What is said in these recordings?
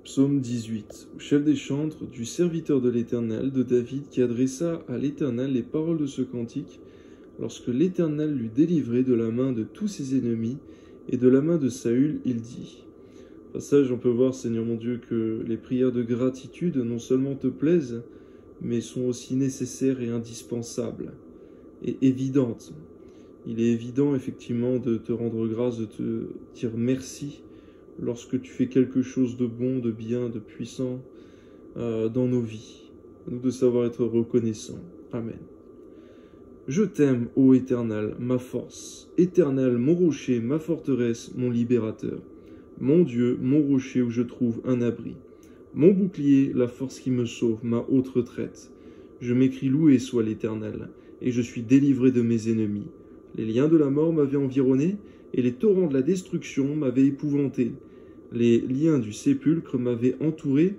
Psaume 18. Au chef des chantres, du serviteur de l'Éternel, de David, qui adressa à l'Éternel les paroles de ce cantique, lorsque l'Éternel l'eut délivré de la main de tous ses ennemis et de la main de Saül, il dit. Au passage, on peut voir, Seigneur mon Dieu, que les prières de gratitude non seulement te plaisent, mais sont aussi nécessaires et indispensables, et évidentes. Il est évident, effectivement, de te rendre grâce, de te dire merci, lorsque tu fais quelque chose de bon, de bien, de puissant dans nos vies. À nous de savoir être reconnaissants. Amen. Je t'aime, ô Éternel, ma force. Éternel, mon rocher, ma forteresse, mon libérateur. Mon Dieu, mon rocher où je trouve un abri. Mon bouclier, la force qui me sauve, ma haute retraite. Je m'écrie loué soit l'Éternel, et je suis délivré de mes ennemis. Les liens de la mort m'avaient environné, et les torrents de la destruction m'avaient épouvanté. Les liens du sépulcre m'avaient entouré,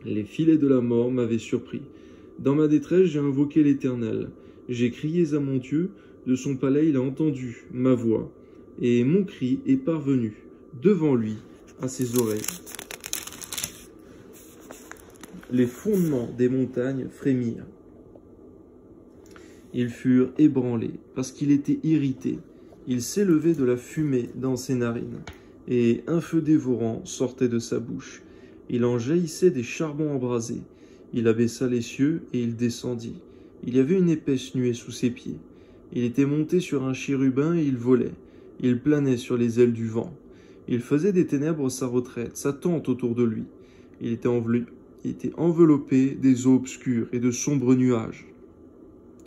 les filets de la mort m'avaient surpris. Dans ma détresse, j'ai invoqué l'Éternel. J'ai crié à mon Dieu, de son palais il a entendu ma voix, et mon cri est parvenu devant lui à ses oreilles. Les fondements des montagnes frémirent. Ils furent ébranlés, parce qu'il était irrité. Il s'élevait de la fumée dans ses narines, et un feu dévorant sortait de sa bouche. Il en jaillissait des charbons embrasés. Il abaissa les cieux, et il descendit. Il y avait une épaisse nuée sous ses pieds. Il était monté sur un chérubin, et il volait. Il planait sur les ailes du vent. Il faisait des ténèbres sa retraite, sa tente autour de lui. Il était enveloppé des eaux obscures et de sombres nuages.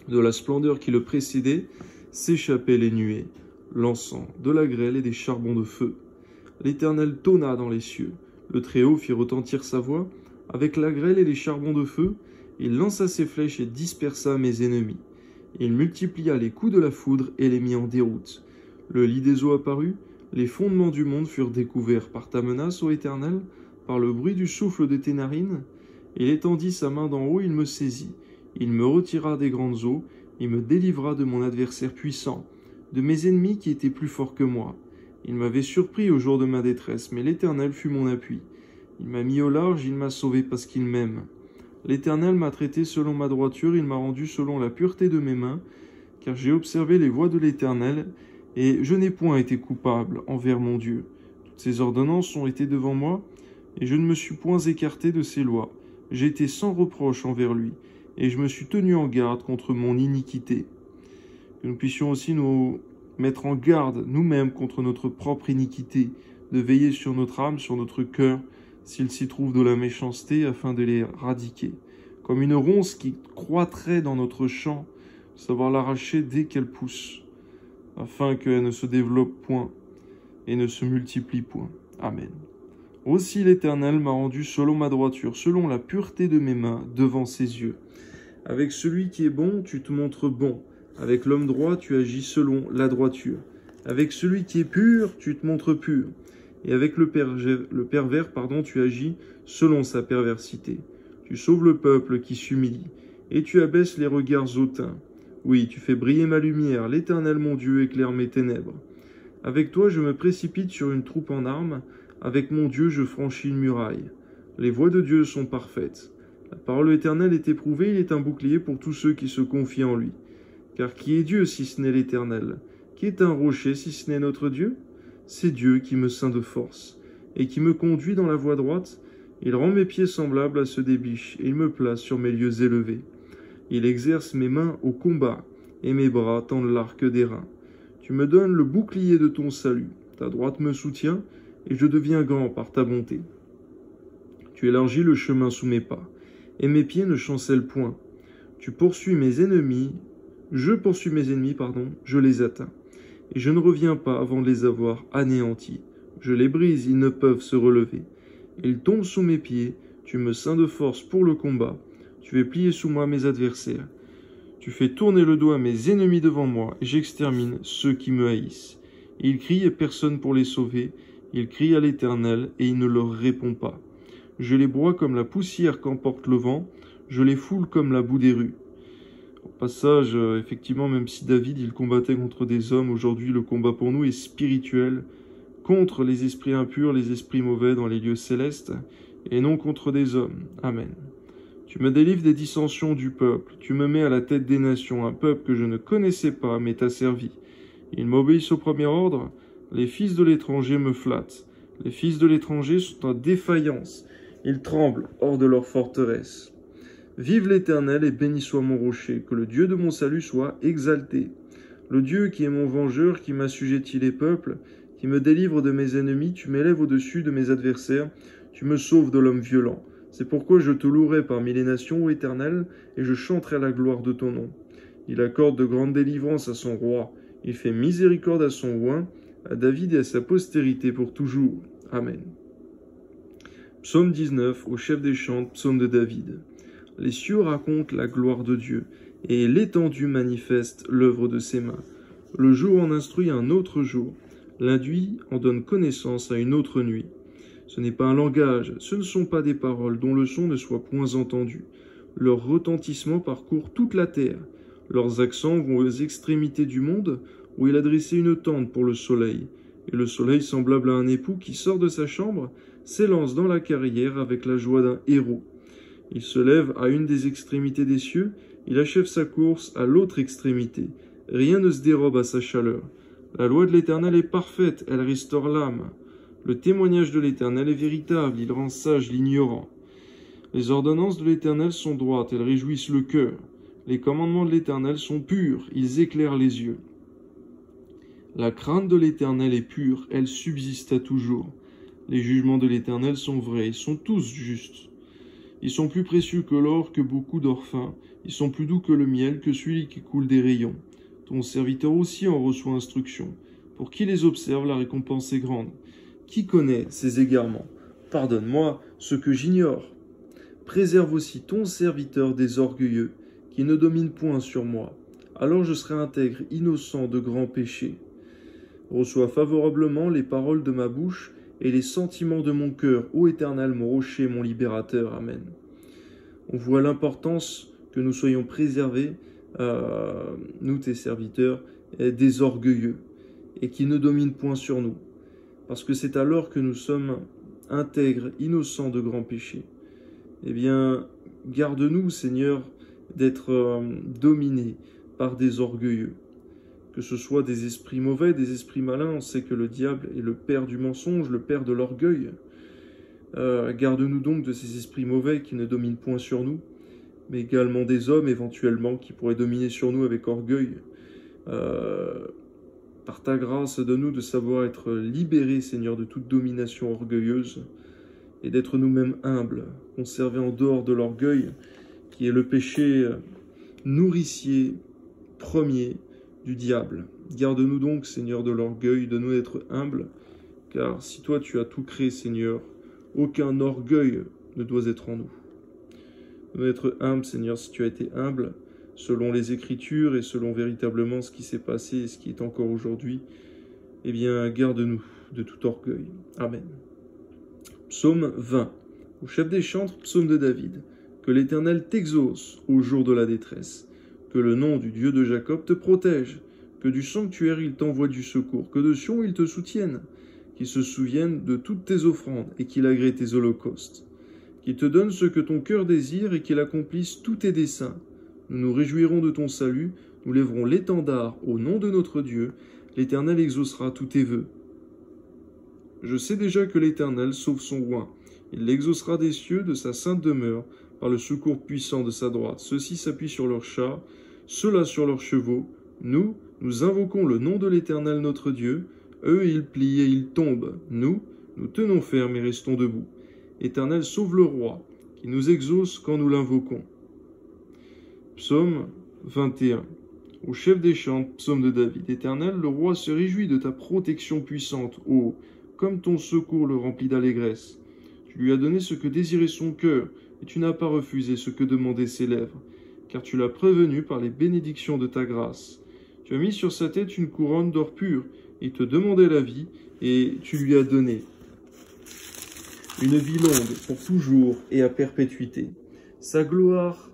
De la splendeur qui le précédait, s'échappaient les nuées, l'encens, de la grêle et des charbons de feu. L'Éternel tonna dans les cieux. Le Très-Haut fit retentir sa voix. Avec la grêle et les charbons de feu, il lança ses flèches et dispersa mes ennemis. Il multiplia les coups de la foudre et les mit en déroute. Le lit des eaux apparut. Les fondements du monde furent découverts par ta menace, ô Éternel, par le bruit du souffle de tes narines. Il étendit sa main d'en haut, il me saisit. Il me retira des grandes eaux, il me délivra de mon adversaire puissant, de mes ennemis qui étaient plus forts que moi. Il m'avait surpris au jour de ma détresse, mais l'Éternel fut mon appui. Il m'a mis au large, il m'a sauvé parce qu'il m'aime. L'Éternel m'a traité selon ma droiture, il m'a rendu selon la pureté de mes mains, car j'ai observé les voies de l'Éternel, et je n'ai point été coupable envers mon Dieu. Toutes ses ordonnances ont été devant moi, et je ne me suis point écarté de ses lois. J'ai été sans reproche envers lui, et je me suis tenu en garde contre mon iniquité. Que nous puissions aussi nous mettre en garde nous-mêmes contre notre propre iniquité, de veiller sur notre âme, sur notre cœur, s'il s'y trouve de la méchanceté, afin de les radiquer. Comme une ronce qui croîtrait dans notre champ, savoir l'arracher dès qu'elle pousse, afin qu'elle ne se développe point et ne se multiplie point. Amen. Aussi l'Éternel m'a rendu selon ma droiture, selon la pureté de mes mains, devant ses yeux. Avec celui qui est bon, tu te montres bon. Avec l'homme droit, tu agis selon la droiture. Avec celui qui est pur, tu te montres pur. Et avec le pervers, tu agis selon sa perversité. Tu sauves le peuple qui s'humilie, et tu abaisses les regards hautains. Oui, tu fais briller ma lumière, l'Éternel mon Dieu éclaire mes ténèbres. Avec toi, je me précipite sur une troupe en armes. Avec mon Dieu, je franchis une muraille. Les voies de Dieu sont parfaites. La parole éternelle est éprouvée, il est un bouclier pour tous ceux qui se confient en lui. Car qui est Dieu si ce n'est l'Éternel? Qui est un rocher si ce n'est notre Dieu? C'est Dieu qui me ceint de force, et qui me conduit dans la voie droite. Il rend mes pieds semblables à ceux des biches, et il me place sur mes lieux élevés. Il exerce mes mains au combat, et mes bras tendent l'arc d'airain. Tu me donnes le bouclier de ton salut, ta droite me soutient, et je deviens grand par ta bonté. Tu élargis le chemin sous mes pas, et mes pieds ne chancellent point. Je poursuis mes ennemis, je les atteins. Et je ne reviens pas avant de les avoir anéantis. Je les brise, ils ne peuvent se relever. Ils tombent sous mes pieds, tu me ceins de force pour le combat. Tu fais plier sous moi mes adversaires. Tu fais tourner le dos à mes ennemis devant moi, et j'extermine ceux qui me haïssent. Ils crient et personne pour les sauver. Ils crient à l'Éternel, et il ne leur répond pas. Je les broie comme la poussière qu'emporte le vent, je les foule comme la boue des rues. Au passage, effectivement, même si David il combattait contre des hommes, aujourd'hui le combat pour nous est spirituel contre les esprits impurs, les esprits mauvais dans les lieux célestes, et non contre des hommes. Amen. Tu me délivres des dissensions du peuple, tu me mets à la tête des nations, un peuple que je ne connaissais pas, mais t'a servi. Ils m'obéissent au premier ordre, les fils de l'étranger me flattent. Les fils de l'étranger sont en défaillance, ils tremblent hors de leur forteresse. Vive l'Éternel et béni soit mon rocher, que le Dieu de mon salut soit exalté. Le Dieu qui est mon vengeur, qui m'assujettit les peuples, qui me délivre de mes ennemis, tu m'élèves au-dessus de mes adversaires, tu me sauves de l'homme violent. C'est pourquoi je te louerai parmi les nations, ô Éternel, et je chanterai la gloire de ton nom. Il accorde de grandes délivrances à son roi, il fait miséricorde à son oint, à David et à sa postérité pour toujours. Amen. Psaume 19, au chef des chants, psaume de David. Les cieux racontent la gloire de Dieu, et l'étendue manifeste l'œuvre de ses mains. Le jour en instruit un autre jour, la nuit en donne connaissance à une autre nuit. Ce n'est pas un langage, ce ne sont pas des paroles dont le son ne soit point entendu. Leur retentissement parcourt toute la terre. Leurs accents vont aux extrémités du monde, où il a dressé une tente pour le soleil. Et le soleil, semblable à un époux qui sort de sa chambre, s'élance dans la carrière avec la joie d'un héros. Il se lève à une des extrémités des cieux, il achève sa course à l'autre extrémité. Rien ne se dérobe à sa chaleur. La loi de l'Éternel est parfaite, elle restaure l'âme. Le témoignage de l'Éternel est véritable, il rend sage l'ignorant. Les ordonnances de l'Éternel sont droites, elles réjouissent le cœur. Les commandements de l'Éternel sont purs, ils éclairent les yeux. La crainte de l'Éternel est pure, elle subsiste à toujours. Les jugements de l'Éternel sont vrais, ils sont tous justes. Ils sont plus précieux que l'or, que beaucoup d'or fin. Ils sont plus doux que le miel, que celui qui coule des rayons. Ton serviteur aussi en reçoit instruction. Pour qui les observe, la récompense est grande. Qui connaît ses égarements? Pardonne-moi ce que j'ignore. Préserve aussi ton serviteur des orgueilleux, qui ne domine point sur moi. Alors je serai intègre, innocent de grands péchés. Reçois favorablement les paroles de ma bouche et les sentiments de mon cœur, ô Éternel, mon rocher, mon libérateur. Amen. On voit l'importance que nous soyons préservés, nous tes serviteurs, des orgueilleux, et qui ne dominent point sur nous. Parce que c'est alors que nous sommes intègres, innocents de grands péchés. Eh bien, garde-nous, Seigneur, d'être dominés par des orgueilleux. Que ce soit des esprits mauvais, des esprits malins, on sait que le diable est le père du mensonge, le père de l'orgueil. Garde-nous donc de ces esprits mauvais qui ne dominent point sur nous, mais également des hommes éventuellement qui pourraient dominer sur nous avec orgueil. Par ta grâce, donne-nous de savoir être libérés, Seigneur, de toute domination orgueilleuse et d'être nous-mêmes humbles, conservés en dehors de l'orgueil, qui est le péché nourricier premier du diable. Garde-nous donc, Seigneur, de l'orgueil, de nous être humbles, car si toi tu as tout créé, Seigneur, aucun orgueil ne doit être en nous. De nous être humbles, Seigneur, si tu as été humble, selon les Écritures et selon véritablement ce qui s'est passé et ce qui est encore aujourd'hui, eh bien, garde-nous de tout orgueil. Amen. Psaume 20. Au chef des chantres, psaume de David. Que l'Éternel t'exauce au jour de la détresse. Que le nom du Dieu de Jacob te protège. Que du sanctuaire il t'envoie du secours. Que de Sion il te soutienne. Qu'il se souvienne de toutes tes offrandes et qu'il agrée tes holocaustes. Qu'il te donne ce que ton cœur désire et qu'il accomplisse tous tes desseins. Nous nous réjouirons de ton salut. Nous lèverons l'étendard au nom de notre Dieu. L'Éternel exaucera tous tes vœux. Je sais déjà que l'Éternel sauve son oint. Il l'exaucera des cieux de sa sainte demeure, par le secours puissant de sa droite. Ceux-ci s'appuient sur leurs chars, ceux-là sur leurs chevaux. Nous invoquons le nom de l'Éternel notre Dieu. Eux, ils plient et ils tombent. Nous tenons ferme et restons debout. Éternel, sauve le roi, qui nous exauce quand nous l'invoquons. Psaume 21. Au chef des chants, psaume de David. Éternel, le roi se réjouit de ta protection puissante. Oh, comme ton secours le remplit d'allégresse. Tu lui as donné ce que désirait son cœur, et tu n'as pas refusé ce que demandaient ses lèvres, car tu l'as prévenu par les bénédictions de ta grâce. Tu as mis sur sa tête une couronne d'or pur, il te demandait la vie, et tu lui as donné une vie longue pour toujours et à perpétuité. Sa gloire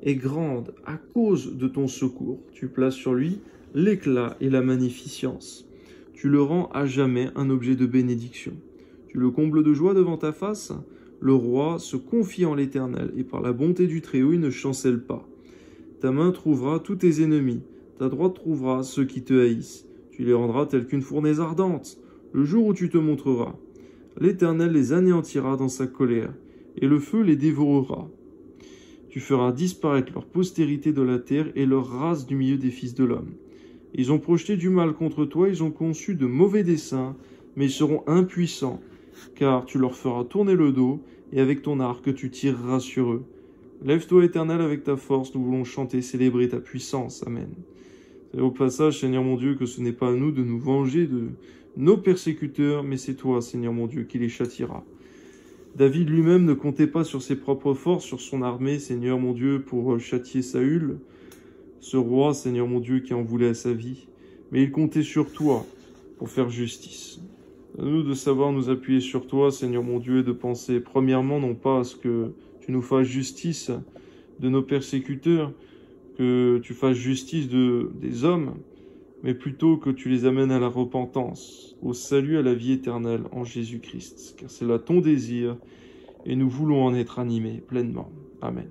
est grande à cause de ton secours. Tu places sur lui l'éclat et la magnificence. tu le rends à jamais un objet de bénédiction. Tu le combles de joie devant ta face. Le roi se confie en l'Éternel, et par la bonté du Très-Haut, il ne chancelle pas. Ta main trouvera tous tes ennemis, ta droite trouvera ceux qui te haïssent. Tu les rendras tels qu'une fournaise ardente, le jour où tu te montreras. L'Éternel les anéantira dans sa colère, et le feu les dévorera. Tu feras disparaître leur postérité de la terre et leur race du milieu des fils de l'homme. Ils ont projeté du mal contre toi, ils ont conçu de mauvais desseins, mais ils seront impuissants, car tu leur feras tourner le dos, et avec ton arc tu tireras sur eux. Lève-toi, Éternel, avec ta force, nous voulons chanter, célébrer ta puissance. Amen. C'est au passage, Seigneur mon Dieu, que ce n'est pas à nous de nous venger de nos persécuteurs, mais c'est toi, Seigneur mon Dieu, qui les châtiera. David lui-même ne comptait pas sur ses propres forces, sur son armée, Seigneur mon Dieu, pour châtier Saül, ce roi, Seigneur mon Dieu, qui en voulait à sa vie. Mais il comptait sur toi pour faire justice. À nous de savoir nous appuyer sur toi, Seigneur mon Dieu, et de penser premièrement non pas à ce que tu nous fasses justice de nos persécuteurs, que tu fasses justice des hommes, mais plutôt que tu les amènes à la repentance, au salut, à la vie éternelle en Jésus-Christ. Car c'est là ton désir, et nous voulons en être animés pleinement. Amen.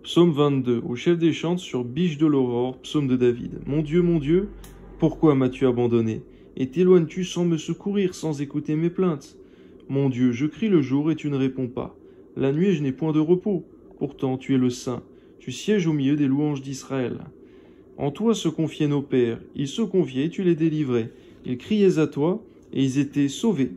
Psaume 22, au chef des chantes sur Biche de l'aurore, psaume de David. Mon Dieu, pourquoi m'as-tu abandonné? Et t'éloignes-tu sans me secourir, sans écouter mes plaintes? Mon Dieu, je crie le jour et tu ne réponds pas. La nuit, je n'ai point de repos. Pourtant, tu es le Saint. Tu sièges au milieu des louanges d'Israël. En toi se confiaient nos pères. Ils se confiaient et tu les délivrais. Ils criaient à toi et ils étaient sauvés.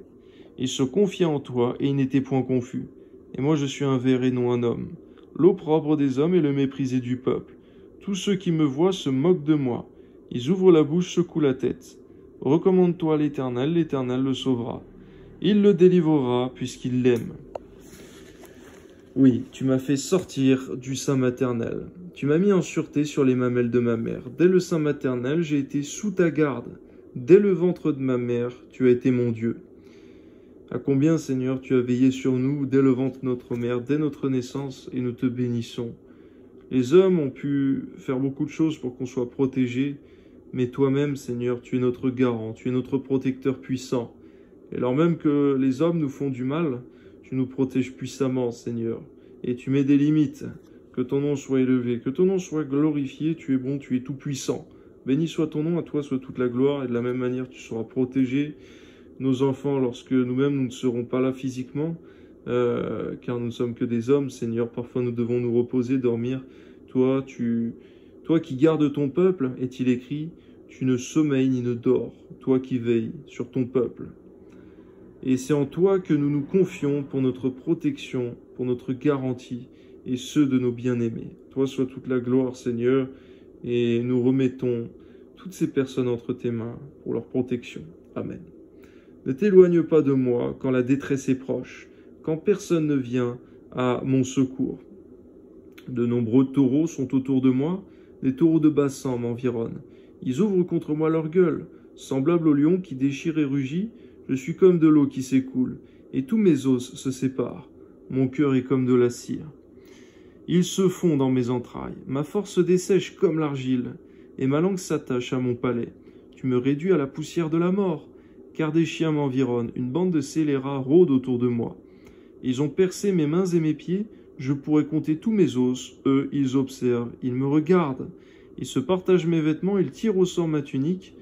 Ils se confiaient en toi et ils n'étaient point confus. Et moi, je suis un ver et non un homme. L'opprobre des hommes et le méprisé du peuple. Tous ceux qui me voient se moquent de moi. Ils ouvrent la bouche, secouent la tête. Recommande-toi à l'Éternel, l'Éternel le sauvera. Il le délivrera puisqu'il l'aime. Oui, tu m'as fait sortir du sein maternel. Tu m'as mis en sûreté sur les mamelles de ma mère. Dès le sein maternel, j'ai été sous ta garde. Dès le ventre de ma mère, tu as été mon Dieu. À combien, Seigneur, tu as veillé sur nous dès le ventre de notre mère, dès notre naissance, et nous te bénissons. Les hommes ont pu faire beaucoup de choses pour qu'on soit protégés, mais toi-même, Seigneur, tu es notre garant, tu es notre protecteur puissant. Et alors même que les hommes nous font du mal, tu nous protèges puissamment, Seigneur, et tu mets des limites. Que ton nom soit élevé, que ton nom soit glorifié, tu es bon, tu es tout-puissant. Béni soit ton nom, à toi soit toute la gloire, et de la même manière tu seras protégé. Nos enfants, lorsque nous-mêmes nous ne serons pas là physiquement, car nous ne sommes que des hommes, Seigneur, parfois nous devons nous reposer, dormir. Toi qui gardes ton peuple, est-il écrit, tu ne sommeilles ni ne dors, toi qui veilles sur ton peuple. Et c'est en toi que nous nous confions pour notre protection, pour notre garantie, et ceux de nos bien-aimés. Toi soit toute la gloire, Seigneur, et nous remettons toutes ces personnes entre tes mains pour leur protection. Amen. Ne t'éloigne pas de moi quand la détresse est proche, quand personne ne vient à mon secours. De nombreux taureaux sont autour de moi, des taureaux de Bassan m'environnent. Ils ouvrent contre moi leur gueule, semblable au lion qui déchire et rugit. Je suis comme de l'eau qui s'écoule, et tous mes os se séparent. Mon cœur est comme de la cire. Ils se fond dans mes entrailles, ma force dessèche comme l'argile, et ma langue s'attache à mon palais. Tu me réduis à la poussière de la mort, car des chiens m'environnent, une bande de scélérats rôde autour de moi. Ils ont percé mes mains et mes pieds, je pourrais compter tous mes os, eux, ils observent, ils me regardent. Ils se partagent mes vêtements, ils tirent au sort ma tunique.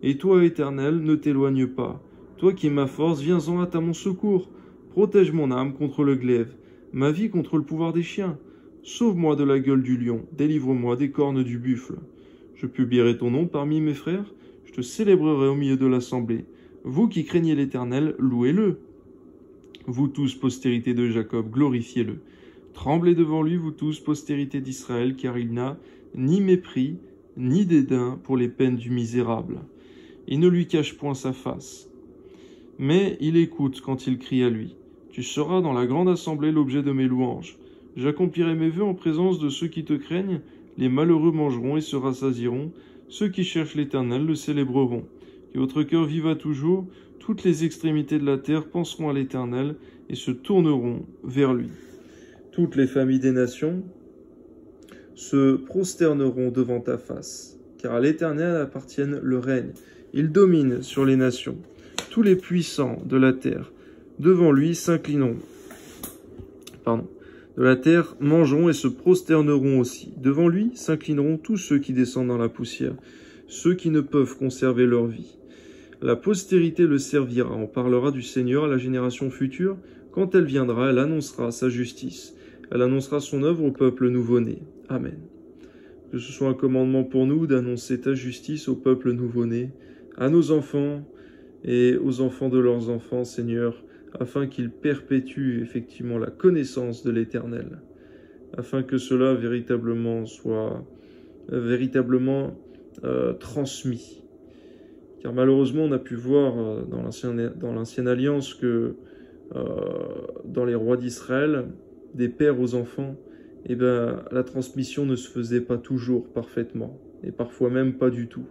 Et toi, Éternel, ne t'éloigne pas. Toi qui es ma force, viens en hâte à mon secours. Protège mon âme contre le glaive, ma vie contre le pouvoir des chiens. Sauve-moi de la gueule du lion, délivre-moi des cornes du buffle. Je publierai ton nom parmi mes frères, je te célébrerai au milieu de l'assemblée. Vous qui craignez l'Éternel, louez-le. Vous tous, postérité de Jacob, glorifiez-le. Tremblez devant lui, vous tous, postérité d'Israël, car il n'a ni mépris, ni dédain pour les peines du misérable. Il ne lui cache point sa face. Mais il écoute quand il crie à lui. Tu seras dans la grande assemblée l'objet de mes louanges. J'accomplirai mes vœux en présence de ceux qui te craignent. Les malheureux mangeront et se rassasieront. Ceux qui cherchent l'Éternel le célébreront. Que votre cœur vive à toujours. Toutes les extrémités de la terre penseront à l'Éternel et se tourneront vers lui. Toutes les familles des nations se prosterneront devant ta face, car à l'Éternel appartiennent le règne Il domine sur les nations. Tous les puissants de la terre, devant lui, s'inclineront. De la terre mangeront et se prosterneront aussi. Devant lui s'inclineront tous ceux qui descendent dans la poussière, ceux qui ne peuvent conserver leur vie. La postérité le servira, on parlera du Seigneur à la génération future. Quand elle viendra, elle annoncera sa justice. Elle annoncera son œuvre au peuple nouveau-né. Amen. Que ce soit un commandement pour nous d'annoncer ta justice au peuple nouveau-né, à nos enfants et aux enfants de leurs enfants, Seigneur, afin qu'ils perpétuent effectivement la connaissance de l'Éternel, afin que cela véritablement soit transmis. Car malheureusement, on a pu voir dans l'ancienne alliance que dans les rois d'Israël, des pères aux enfants, la transmission ne se faisait pas toujours parfaitement, et parfois même pas du tout.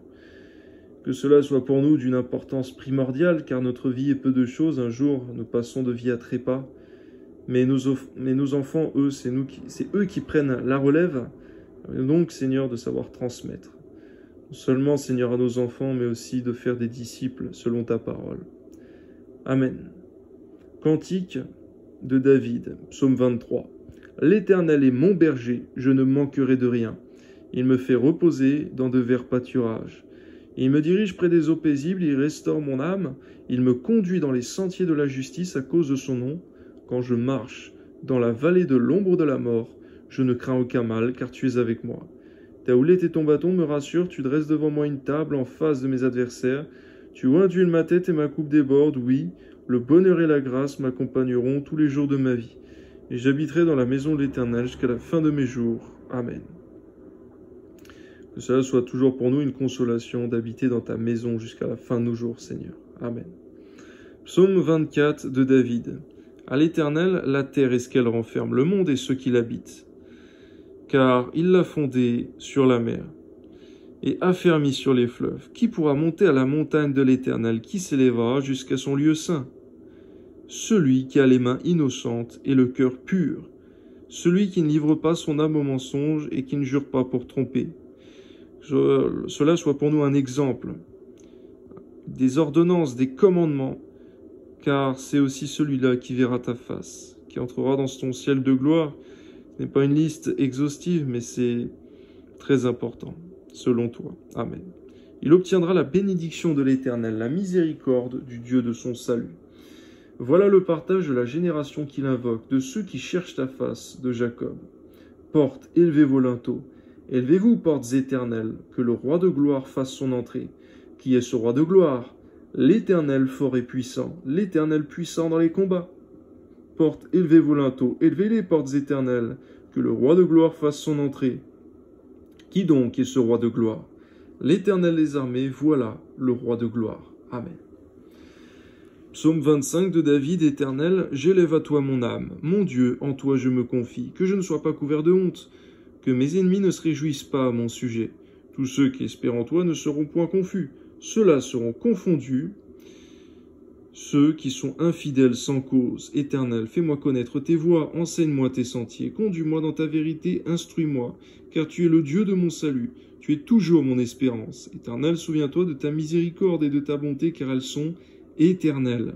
Que cela soit pour nous d'une importance primordiale, car notre vie est peu de choses. Un jour, nous passons de vie à trépas. Mais nos enfants, eux, c'est eux qui prennent la relève. Donc, Seigneur, de savoir transmettre. Non seulement, Seigneur, à nos enfants, mais aussi de faire des disciples selon ta parole. Amen. Cantique de David, psaume 23. L'Éternel est mon berger, je ne manquerai de rien. Il me fait reposer dans de verts pâturages. Il me dirige près des eaux paisibles, il restaure mon âme, il me conduit dans les sentiers de la justice à cause de son nom. Quand je marche dans la vallée de l'ombre de la mort, je ne crains aucun mal, car tu es avec moi. Ta houlette et ton bâton me rassurent, tu dresses devant moi une table en face de mes adversaires. Tu oindules ma tête et ma coupe déborde, oui, le bonheur et la grâce m'accompagneront tous les jours de ma vie. Et j'habiterai dans la maison de l'Éternel jusqu'à la fin de mes jours. Amen. Que cela soit toujours pour nous une consolation d'habiter dans ta maison jusqu'à la fin de nos jours, Seigneur. Amen. Psaume 24 de David. À l'Éternel, la terre est ce qu'elle renferme, le monde et ceux qui l'habitent. Car il l'a fondée sur la mer et affermi sur les fleuves. Qui pourra monter à la montagne de l'Éternel? Qui s'élèvera jusqu'à son lieu saint? Celui qui a les mains innocentes et le cœur pur. Celui qui ne livre pas son âme au mensonge et qui ne jure pas pour tromper. Cela soit pour nous un exemple, des ordonnances, des commandements, car c'est aussi celui-là qui verra ta face, qui entrera dans ton ciel de gloire. Ce n'est pas une liste exhaustive, mais c'est très important, selon toi. Amen. Il obtiendra la bénédiction de l'Éternel, la miséricorde du Dieu de son salut. Voilà le partage de la génération qu'il invoque, de ceux qui cherchent ta face, de Jacob. Portes, élevez vos linteaux. Élevez-vous, portes éternelles, que le roi de gloire fasse son entrée. Qui est ce roi de gloire? L'Éternel fort et puissant, l'Éternel puissant dans les combats. Portes, élevez vos linteaux, élevez-les, portes éternelles, que le roi de gloire fasse son entrée. Qui donc est ce roi de gloire? L'Éternel des armées, voilà le roi de gloire. Amen. Psaume 25 de David, Éternel, j'élève à toi mon âme. Mon Dieu, en toi je me confie, que je ne sois pas couvert de honte. Que mes ennemis ne se réjouissent pas à mon sujet. Tous ceux qui espèrent en toi ne seront point confus. Ceux-là seront confondus. Ceux qui sont infidèles sans cause. Éternel, fais-moi connaître tes voies, enseigne-moi tes sentiers, conduis-moi dans ta vérité, instruis-moi, car tu es le Dieu de mon salut. Tu es toujours mon espérance. Éternel, souviens-toi de ta miséricorde et de ta bonté, car elles sont éternelles.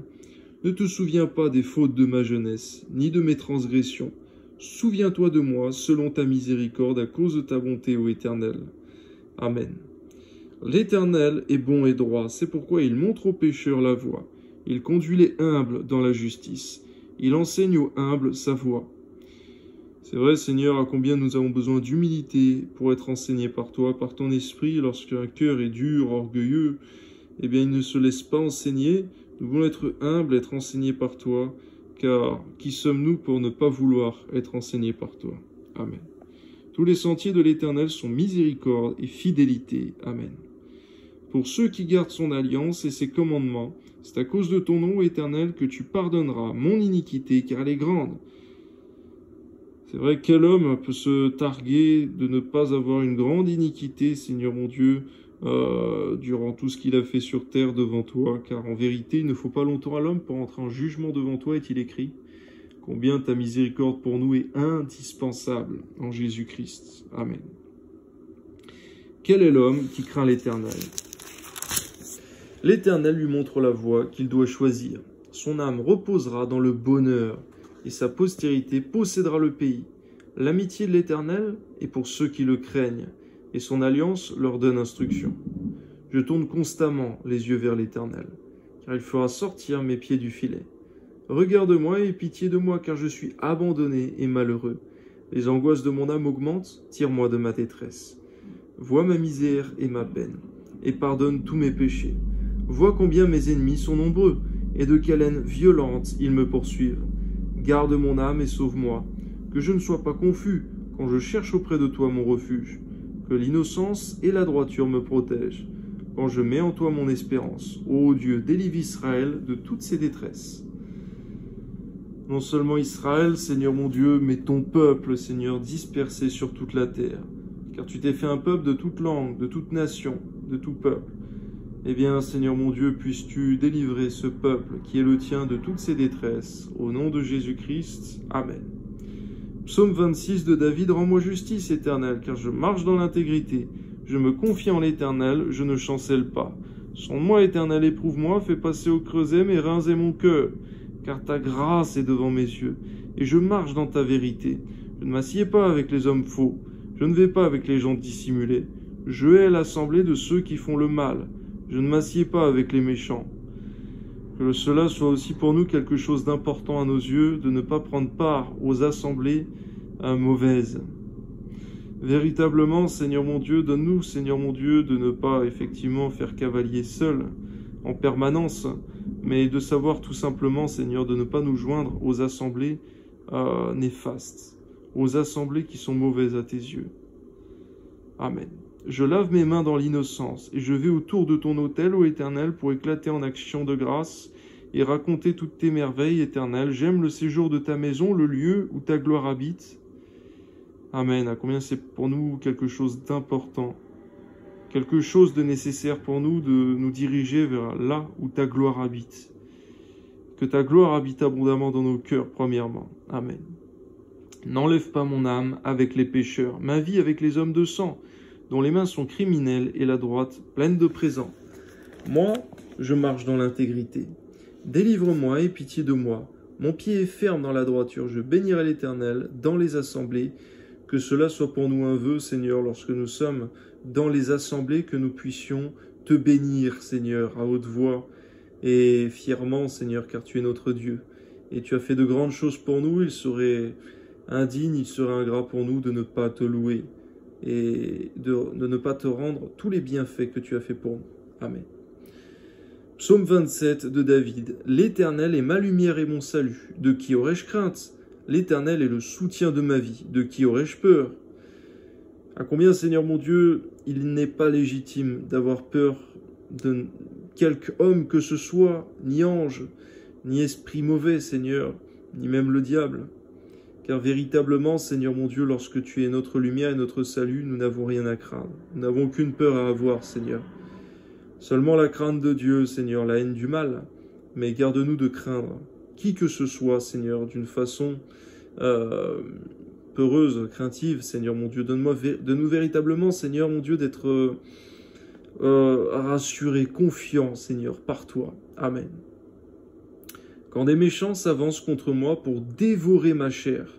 Ne te souviens pas des fautes de ma jeunesse, ni de mes transgressions. Souviens-toi de moi, selon ta miséricorde, à cause de ta bonté, ô Éternel. Amen. L'Éternel est bon et droit, c'est pourquoi il montre aux pécheurs la voie. Il conduit les humbles dans la justice. Il enseigne aux humbles sa voie. C'est vrai, Seigneur, à combien nous avons besoin d'humilité pour être enseignés par toi, par ton esprit. Lorsqu'un cœur est dur, orgueilleux, eh bien, il ne se laisse pas enseigner. Nous voulons être humbles, être enseignés par toi. Car qui sommes-nous pour ne pas vouloir être enseignés par toi? Amen. Tous les sentiers de l'Éternel sont miséricorde et fidélité. Amen. Pour ceux qui gardent son alliance et ses commandements, c'est à cause de ton nom, Éternel, que tu pardonneras mon iniquité, car elle est grande. C'est vrai, quel homme peut se targuer de ne pas avoir une grande iniquité, Seigneur mon Dieu, durant tout ce qu'il a fait sur terre devant toi, car en vérité, il ne faut pas longtemps à l'homme pour entrer en jugement devant toi, est-il écrit. Combien ta miséricorde pour nous est indispensable en Jésus-Christ. Amen. Quel est l'homme qui craint l'Éternel? L'Éternel lui montre la voie qu'il doit choisir. Son âme reposera dans le bonheur, et sa postérité possédera le pays. L'amitié de l'Éternel est pour ceux qui le craignent, et son alliance leur donne instruction. Je tourne constamment les yeux vers l'Éternel, car il fera sortir mes pieds du filet. Regarde-moi et aie pitié de moi, car je suis abandonné et malheureux. Les angoisses de mon âme augmentent, tire-moi de ma détresse. Vois ma misère et ma peine, et pardonne tous mes péchés. Vois combien mes ennemis sont nombreux, et de quelle haine violente ils me poursuivent. Garde mon âme et sauve-moi, que je ne sois pas confus quand je cherche auprès de toi mon refuge, que l'innocence et la droiture me protègent, quand je mets en toi mon espérance. Ô Dieu, délivre Israël de toutes ses détresses. Non seulement Israël, Seigneur mon Dieu, mais ton peuple, Seigneur, dispersé sur toute la terre, car tu t'es fait un peuple de toute langue, de toute nation, de tout peuple. Eh bien, Seigneur mon Dieu, puisses-tu délivrer ce peuple qui est le tien de toutes ses détresses, au nom de Jésus-Christ. Amen. Psaume 26 de David, rends-moi justice, Éternel, car je marche dans l'intégrité. Je me confie en l'Éternel, je ne chancelle pas. Sonde-moi, Éternel, éprouve-moi, fais passer au creuset mes reins et mon cœur, car ta grâce est devant mes yeux, et je marche dans ta vérité. Je ne m'assieds pas avec les hommes faux, je ne vais pas avec les gens dissimulés. Je hais l'assemblée de ceux qui font le mal. Je ne m'assieds pas avec les méchants. Que cela soit aussi pour nous quelque chose d'important à nos yeux, de ne pas prendre part aux assemblées mauvaises. Véritablement, Seigneur mon Dieu, donne-nous, Seigneur mon Dieu, de ne pas effectivement faire cavalier seul en permanence, mais de savoir tout simplement, Seigneur, de ne pas nous joindre aux assemblées néfastes, aux assemblées qui sont mauvaises à tes yeux. Amen. Je lave mes mains dans l'innocence, et je vais autour de ton autel, ô Éternel, pour éclater en action de grâce et raconter toutes tes merveilles, Éternel. J'aime le séjour de ta maison, le lieu où ta gloire habite. Amen. À combien c'est pour nous quelque chose d'important, quelque chose de nécessaire pour nous de nous diriger vers là où ta gloire habite. Que ta gloire habite abondamment dans nos cœurs, premièrement. Amen. N'enlève pas mon âme avec les pécheurs, ma vie avec les hommes de sang, dont les mains sont criminelles et la droite pleine de présents. Moi, je marche dans l'intégrité. Délivre-moi et pitié de moi. Mon pied est ferme dans la droiture. Je bénirai l'Éternel dans les assemblées. Que cela soit pour nous un vœu, Seigneur, lorsque nous sommes dans les assemblées, que nous puissions te bénir, Seigneur, à haute voix et fièrement, Seigneur, car tu es notre Dieu. Et tu as fait de grandes choses pour nous. Il serait indigne, il serait ingrat pour nous de ne pas te louer et de ne pas te rendre tous les bienfaits que tu as fait pour nous. Amen. Psaume 27 de David. L'Éternel est ma lumière et mon salut. De qui aurais-je crainte? L'Éternel est le soutien de ma vie. De qui aurais-je peur? À combien, Seigneur mon Dieu, il n'est pas légitime d'avoir peur de quelque homme que ce soit, ni ange, ni esprit mauvais, Seigneur, ni même le diable. Car véritablement, Seigneur mon Dieu, lorsque tu es notre lumière et notre salut, nous n'avons rien à craindre. Nous n'avons aucune peur à avoir, Seigneur. Seulement la crainte de Dieu, Seigneur, la haine du mal. Mais garde-nous de craindre qui que ce soit, Seigneur, d'une façon peureuse, craintive, Seigneur mon Dieu. Donne-nous véritablement, Seigneur mon Dieu, d'être rassurés, confiants, Seigneur, par toi. Amen. Quand des méchants s'avancent contre moi pour dévorer ma chair,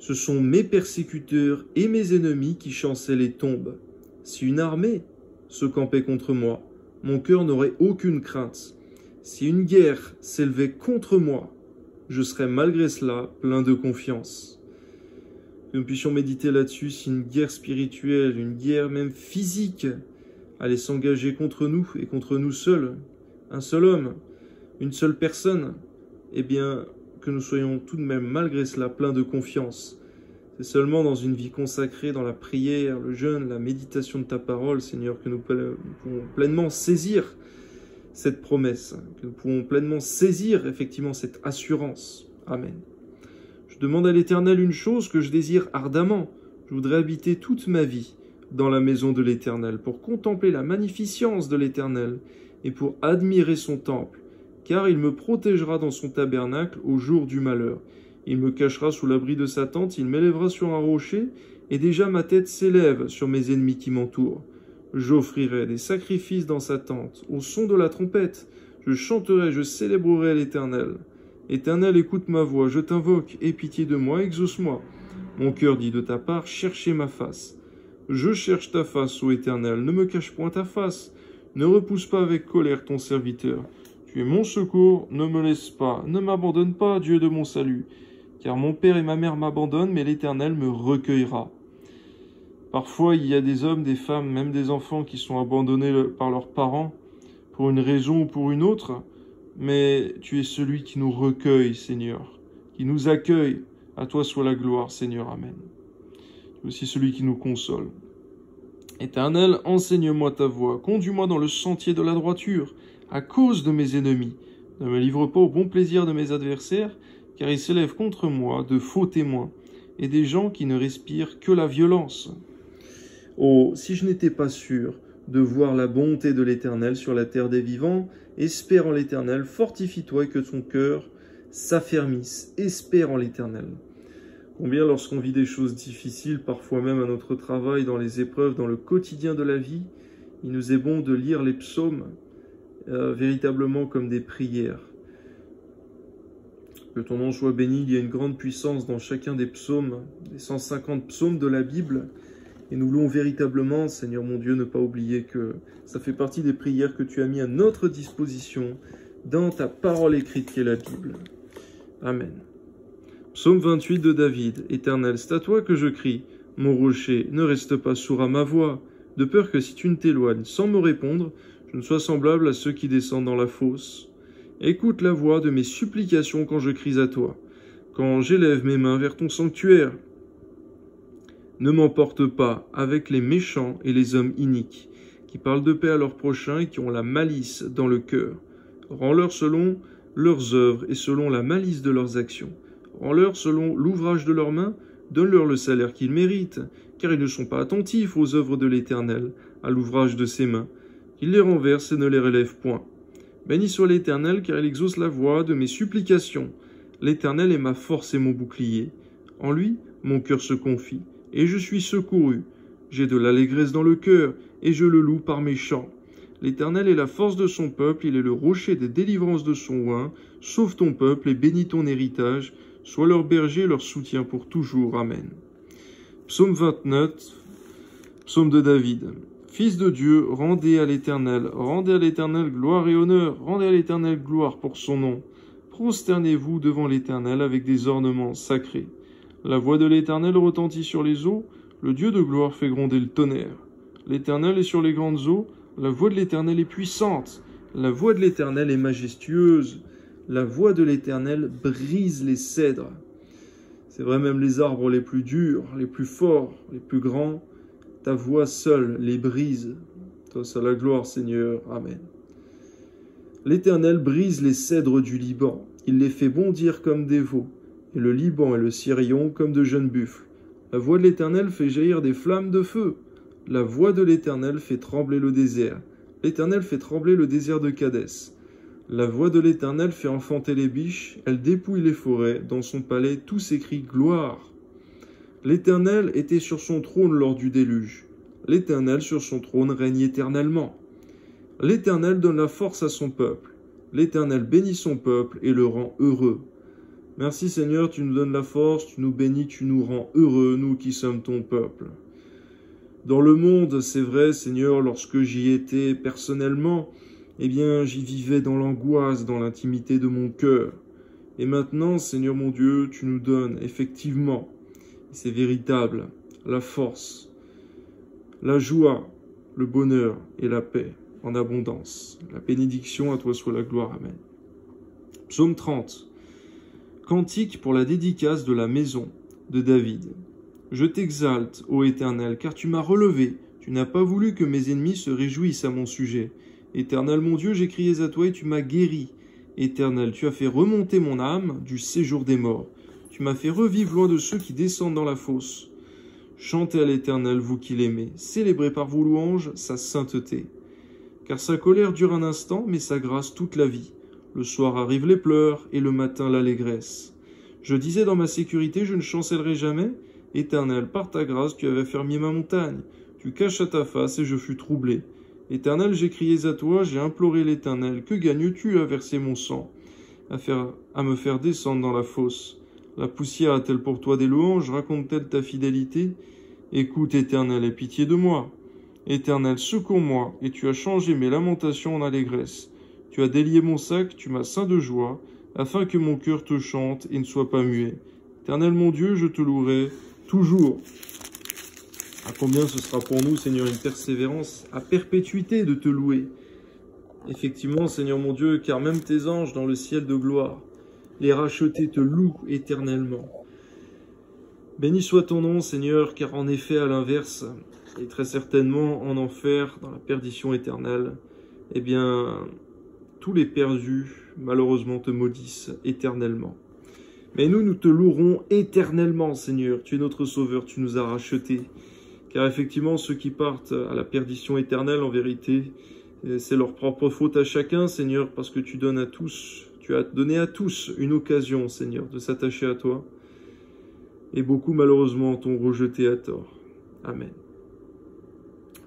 ce sont mes persécuteurs et mes ennemis qui chancellent et tombent. Si une armée se campait contre moi, mon cœur n'aurait aucune crainte. Si une guerre s'élevait contre moi, je serais malgré cela plein de confiance. Que nous puissions méditer là-dessus, si une guerre spirituelle, une guerre même physique, allait s'engager contre nous et contre nous seuls, un seul homme, une seule personne, eh bien, que nous soyons tout de même, malgré cela, pleins de confiance. C'est seulement dans une vie consacrée, dans la prière, le jeûne, la méditation de ta parole, Seigneur, que nous pouvons pleinement saisir cette promesse, que nous pouvons pleinement saisir, effectivement, cette assurance. Amen. Je demande à l'Éternel une chose que je désire ardemment. Je voudrais habiter toute ma vie dans la maison de l'Éternel, pour contempler la magnificence de l'Éternel et pour admirer son temple. Car il me protégera dans son tabernacle au jour du malheur. Il me cachera sous l'abri de sa tente, il m'élèvera sur un rocher, et déjà ma tête s'élève sur mes ennemis qui m'entourent. J'offrirai des sacrifices dans sa tente, au son de la trompette. Je chanterai, je célébrerai l'Éternel. Éternel, écoute ma voix, je t'invoque, aie pitié de moi, exauce-moi. Mon cœur dit de ta part, cherchez ma face. Je cherche ta face, ô Éternel, ne me cache point ta face. Ne repousse pas avec colère ton serviteur. Tu es mon secours, ne me laisse pas, ne m'abandonne pas, Dieu de mon salut. Car mon père et ma mère m'abandonnent, mais l'Éternel me recueillera. Parfois, il y a des hommes, des femmes, même des enfants qui sont abandonnés par leurs parents, pour une raison ou pour une autre, mais tu es celui qui nous recueille, Seigneur, qui nous accueille. À toi soit la gloire, Seigneur. Amen. Tu es aussi celui qui nous console. Éternel, enseigne-moi ta voie, conduis-moi dans le sentier de la droiture, à cause de mes ennemis. Ne me livre pas au bon plaisir de mes adversaires, car ils s'élèvent contre moi de faux témoins, et des gens qui ne respirent que la violence. Oh, si je n'étais pas sûr de voir la bonté de l'Éternel sur la terre des vivants, espère en l'Éternel, fortifie-toi et que ton cœur s'affermisse, espère en l'Éternel. Combien lorsqu'on vit des choses difficiles, parfois même à notre travail, dans les épreuves, dans le quotidien de la vie, il nous est bon de lire les psaumes véritablement comme des prières. Que ton nom soit béni, il y a une grande puissance dans chacun des psaumes, des 150 psaumes de la Bible. Et nous voulons véritablement, Seigneur mon Dieu, ne pas oublier que ça fait partie des prières que tu as mis à notre disposition dans ta parole écrite qui est la Bible. Amen. Psaume 28 de David. Éternel, c'est à toi que je crie. Mon rocher, ne reste pas sourd à ma voix, de peur que si tu ne t'éloignes sans me répondre, je ne sois semblable à ceux qui descendent dans la fosse. Écoute la voix de mes supplications quand je crie à toi, quand j'élève mes mains vers ton sanctuaire. Ne m'emporte pas avec les méchants et les hommes iniques, qui parlent de paix à leurs prochains et qui ont la malice dans le cœur. Rends-leur selon leurs œuvres et selon la malice de leurs actions. Rends-leur selon l'ouvrage de leurs mains, donne-leur le salaire qu'ils méritent, car ils ne sont pas attentifs aux œuvres de l'Éternel, à l'ouvrage de ses mains. Qu'il les renverse et ne les relève point. Béni soit l'Éternel, car il exauce la voix de mes supplications. L'Éternel est ma force et mon bouclier. En lui, mon cœur se confie, et je suis secouru. J'ai de l'allégresse dans le cœur, et je le loue par mes chants. L'Éternel est la force de son peuple, il est le rocher des délivrances de son oint. Sauve ton peuple et bénis ton héritage. Sois leur berger, leur soutien pour toujours. Amen. Psaume 29, psaume de David. Fils de Dieu, rendez à l'Éternel gloire et honneur, rendez à l'Éternel gloire pour son nom. Prosternez-vous devant l'Éternel avec des ornements sacrés. La voix de l'Éternel retentit sur les eaux, le Dieu de gloire fait gronder le tonnerre. L'Éternel est sur les grandes eaux, la voix de l'Éternel est puissante, la voix de l'Éternel est majestueuse, la voix de l'Éternel brise les cèdres. C'est vrai, même les arbres les plus durs, les plus forts, les plus grands, ta voix seule les brise. Toi seul la gloire, Seigneur. Amen. L'Éternel brise les cèdres du Liban, il les fait bondir comme des veaux, et le Liban et le Sirion comme de jeunes buffles. La voix de l'Éternel fait jaillir des flammes de feu. La voix de l'Éternel fait trembler le désert. L'Éternel fait trembler le désert de Kadès. La voix de l'Éternel fait enfanter les biches, elle dépouille les forêts, dans son palais tout s'écrie gloire. L'Éternel était sur son trône lors du déluge. L'Éternel sur son trône règne éternellement. L'Éternel donne la force à son peuple. L'Éternel bénit son peuple et le rend heureux. Merci Seigneur, tu nous donnes la force, tu nous bénis, tu nous rends heureux, nous qui sommes ton peuple. Dans le monde, c'est vrai Seigneur, lorsque j'y étais personnellement, eh bien j'y vivais dans l'angoisse, dans l'intimité de mon cœur. Et maintenant, Seigneur mon Dieu, tu nous donnes effectivement, c'est véritable, la force, la joie, le bonheur et la paix en abondance. La bénédiction, à toi soit la gloire. Amen. Psaume 30. Cantique pour la dédicace de la maison de David. Je t'exalte, ô Éternel, car tu m'as relevé. Tu n'as pas voulu que mes ennemis se réjouissent à mon sujet. Éternel mon Dieu, j'ai crié à toi et tu m'as guéri. Éternel, tu as fait remonter mon âme du séjour des morts. Tu m'as fait revivre loin de ceux qui descendent dans la fosse. Chantez à l'Éternel, vous qui l'aimez. Célébrez par vos louanges sa sainteté. Car sa colère dure un instant, mais sa grâce toute la vie. Le soir arrivent les pleurs, et le matin l'allégresse. Je disais dans ma sécurité, je ne chancellerai jamais. Éternel, par ta grâce, tu avais fermier ma montagne. Tu caches à ta face, et je fus troublé. Éternel, j'ai crié à toi, j'ai imploré l'Éternel. Que gagnes-tu à verser mon sang, à me faire descendre dans la fosse? La poussière a-t-elle pour toi des louanges? Raconte-t-elle ta fidélité? Écoute, Éternel, aie pitié de moi. Éternel, secours-moi, et tu as changé mes lamentations en allégresse. Tu as délié mon sac, tu m'as ceint de joie, afin que mon cœur te chante et ne soit pas muet. Éternel mon Dieu, je te louerai toujours. À combien ce sera pour nous, Seigneur, une persévérance à perpétuité de te louer. Effectivement, Seigneur mon Dieu, car même tes anges dans le ciel de gloire, les rachetés te louent éternellement. Béni soit ton nom, Seigneur, car en effet, à l'inverse, et très certainement en enfer, dans la perdition éternelle, eh bien, tous les perdus, malheureusement, te maudissent éternellement. Mais nous te louerons éternellement, Seigneur. Tu es notre Sauveur, tu nous as rachetés. Car effectivement, ceux qui partent à la perdition éternelle, en vérité, c'est leur propre faute à chacun, Seigneur, parce que tu as donné à tous une occasion, Seigneur, de s'attacher à toi. Et beaucoup, malheureusement, t'ont rejeté à tort. Amen.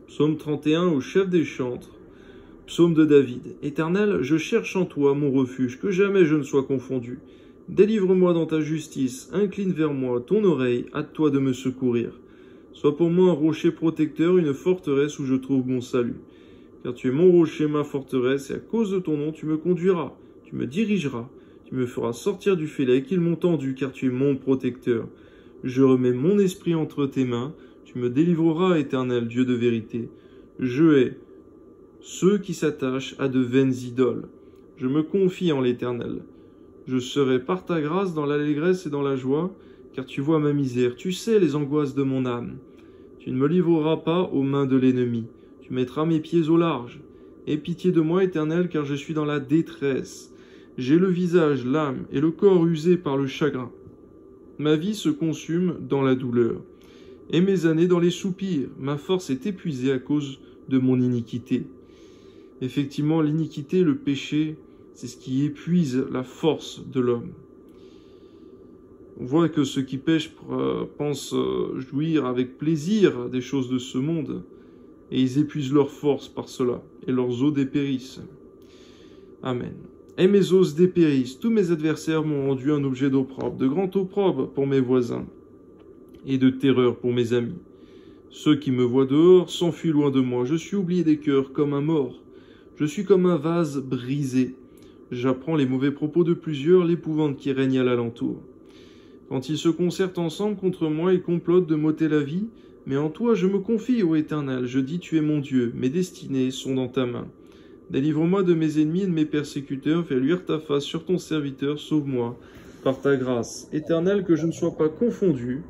Psaume 31 au chef des chantres. Psaume de David. Éternel, je cherche en toi mon refuge, que jamais je ne sois confondu. Délivre-moi dans ta justice, incline vers moi ton oreille, hâte-toi de me secourir. Sois pour moi un rocher protecteur, une forteresse où je trouve mon salut. Car tu es mon rocher, ma forteresse, et à cause de ton nom tu me conduiras, tu me dirigeras, tu me feras sortir du filet qu'ils m'ont tendu, car tu es mon protecteur. Je remets mon esprit entre tes mains, tu me délivreras, Éternel, Dieu de vérité. Je hais ceux qui s'attachent à de vaines idoles. Je me confie en l'Éternel. Je serai par ta grâce dans l'allégresse et dans la joie, car tu vois ma misère, tu sais les angoisses de mon âme. Tu ne me livreras pas aux mains de l'ennemi, tu mettras mes pieds au large. Aie pitié de moi, Éternel, car je suis dans la détresse. J'ai le visage, l'âme et le corps usés par le chagrin. Ma vie se consume dans la douleur, et mes années dans les soupirs. Ma force est épuisée à cause de mon iniquité. Effectivement, l'iniquité, le péché, c'est ce qui épuise la force de l'homme. On voit que ceux qui pêchent pensent jouir avec plaisir des choses de ce monde, et ils épuisent leur force par cela, et leurs os dépérissent. Amen. Et mes os dépérissent, tous mes adversaires m'ont rendu un objet d'opprobre, de grand opprobre pour mes voisins, et de terreur pour mes amis. Ceux qui me voient dehors s'enfuient loin de moi, je suis oublié des cœurs comme un mort, je suis comme un vase brisé. J'apprends les mauvais propos de plusieurs, l'épouvante qui règne à l'alentour. Quand ils se concertent ensemble contre moi, ils complotent de m'ôter la vie, mais en toi je me confie, ô Éternel, je dis tu es mon Dieu, mes destinées sont dans ta main. Délivre-moi de mes ennemis et de mes persécuteurs, fais luire ta face sur ton serviteur, sauve-moi par ta grâce. Éternel, que je ne sois pas confondu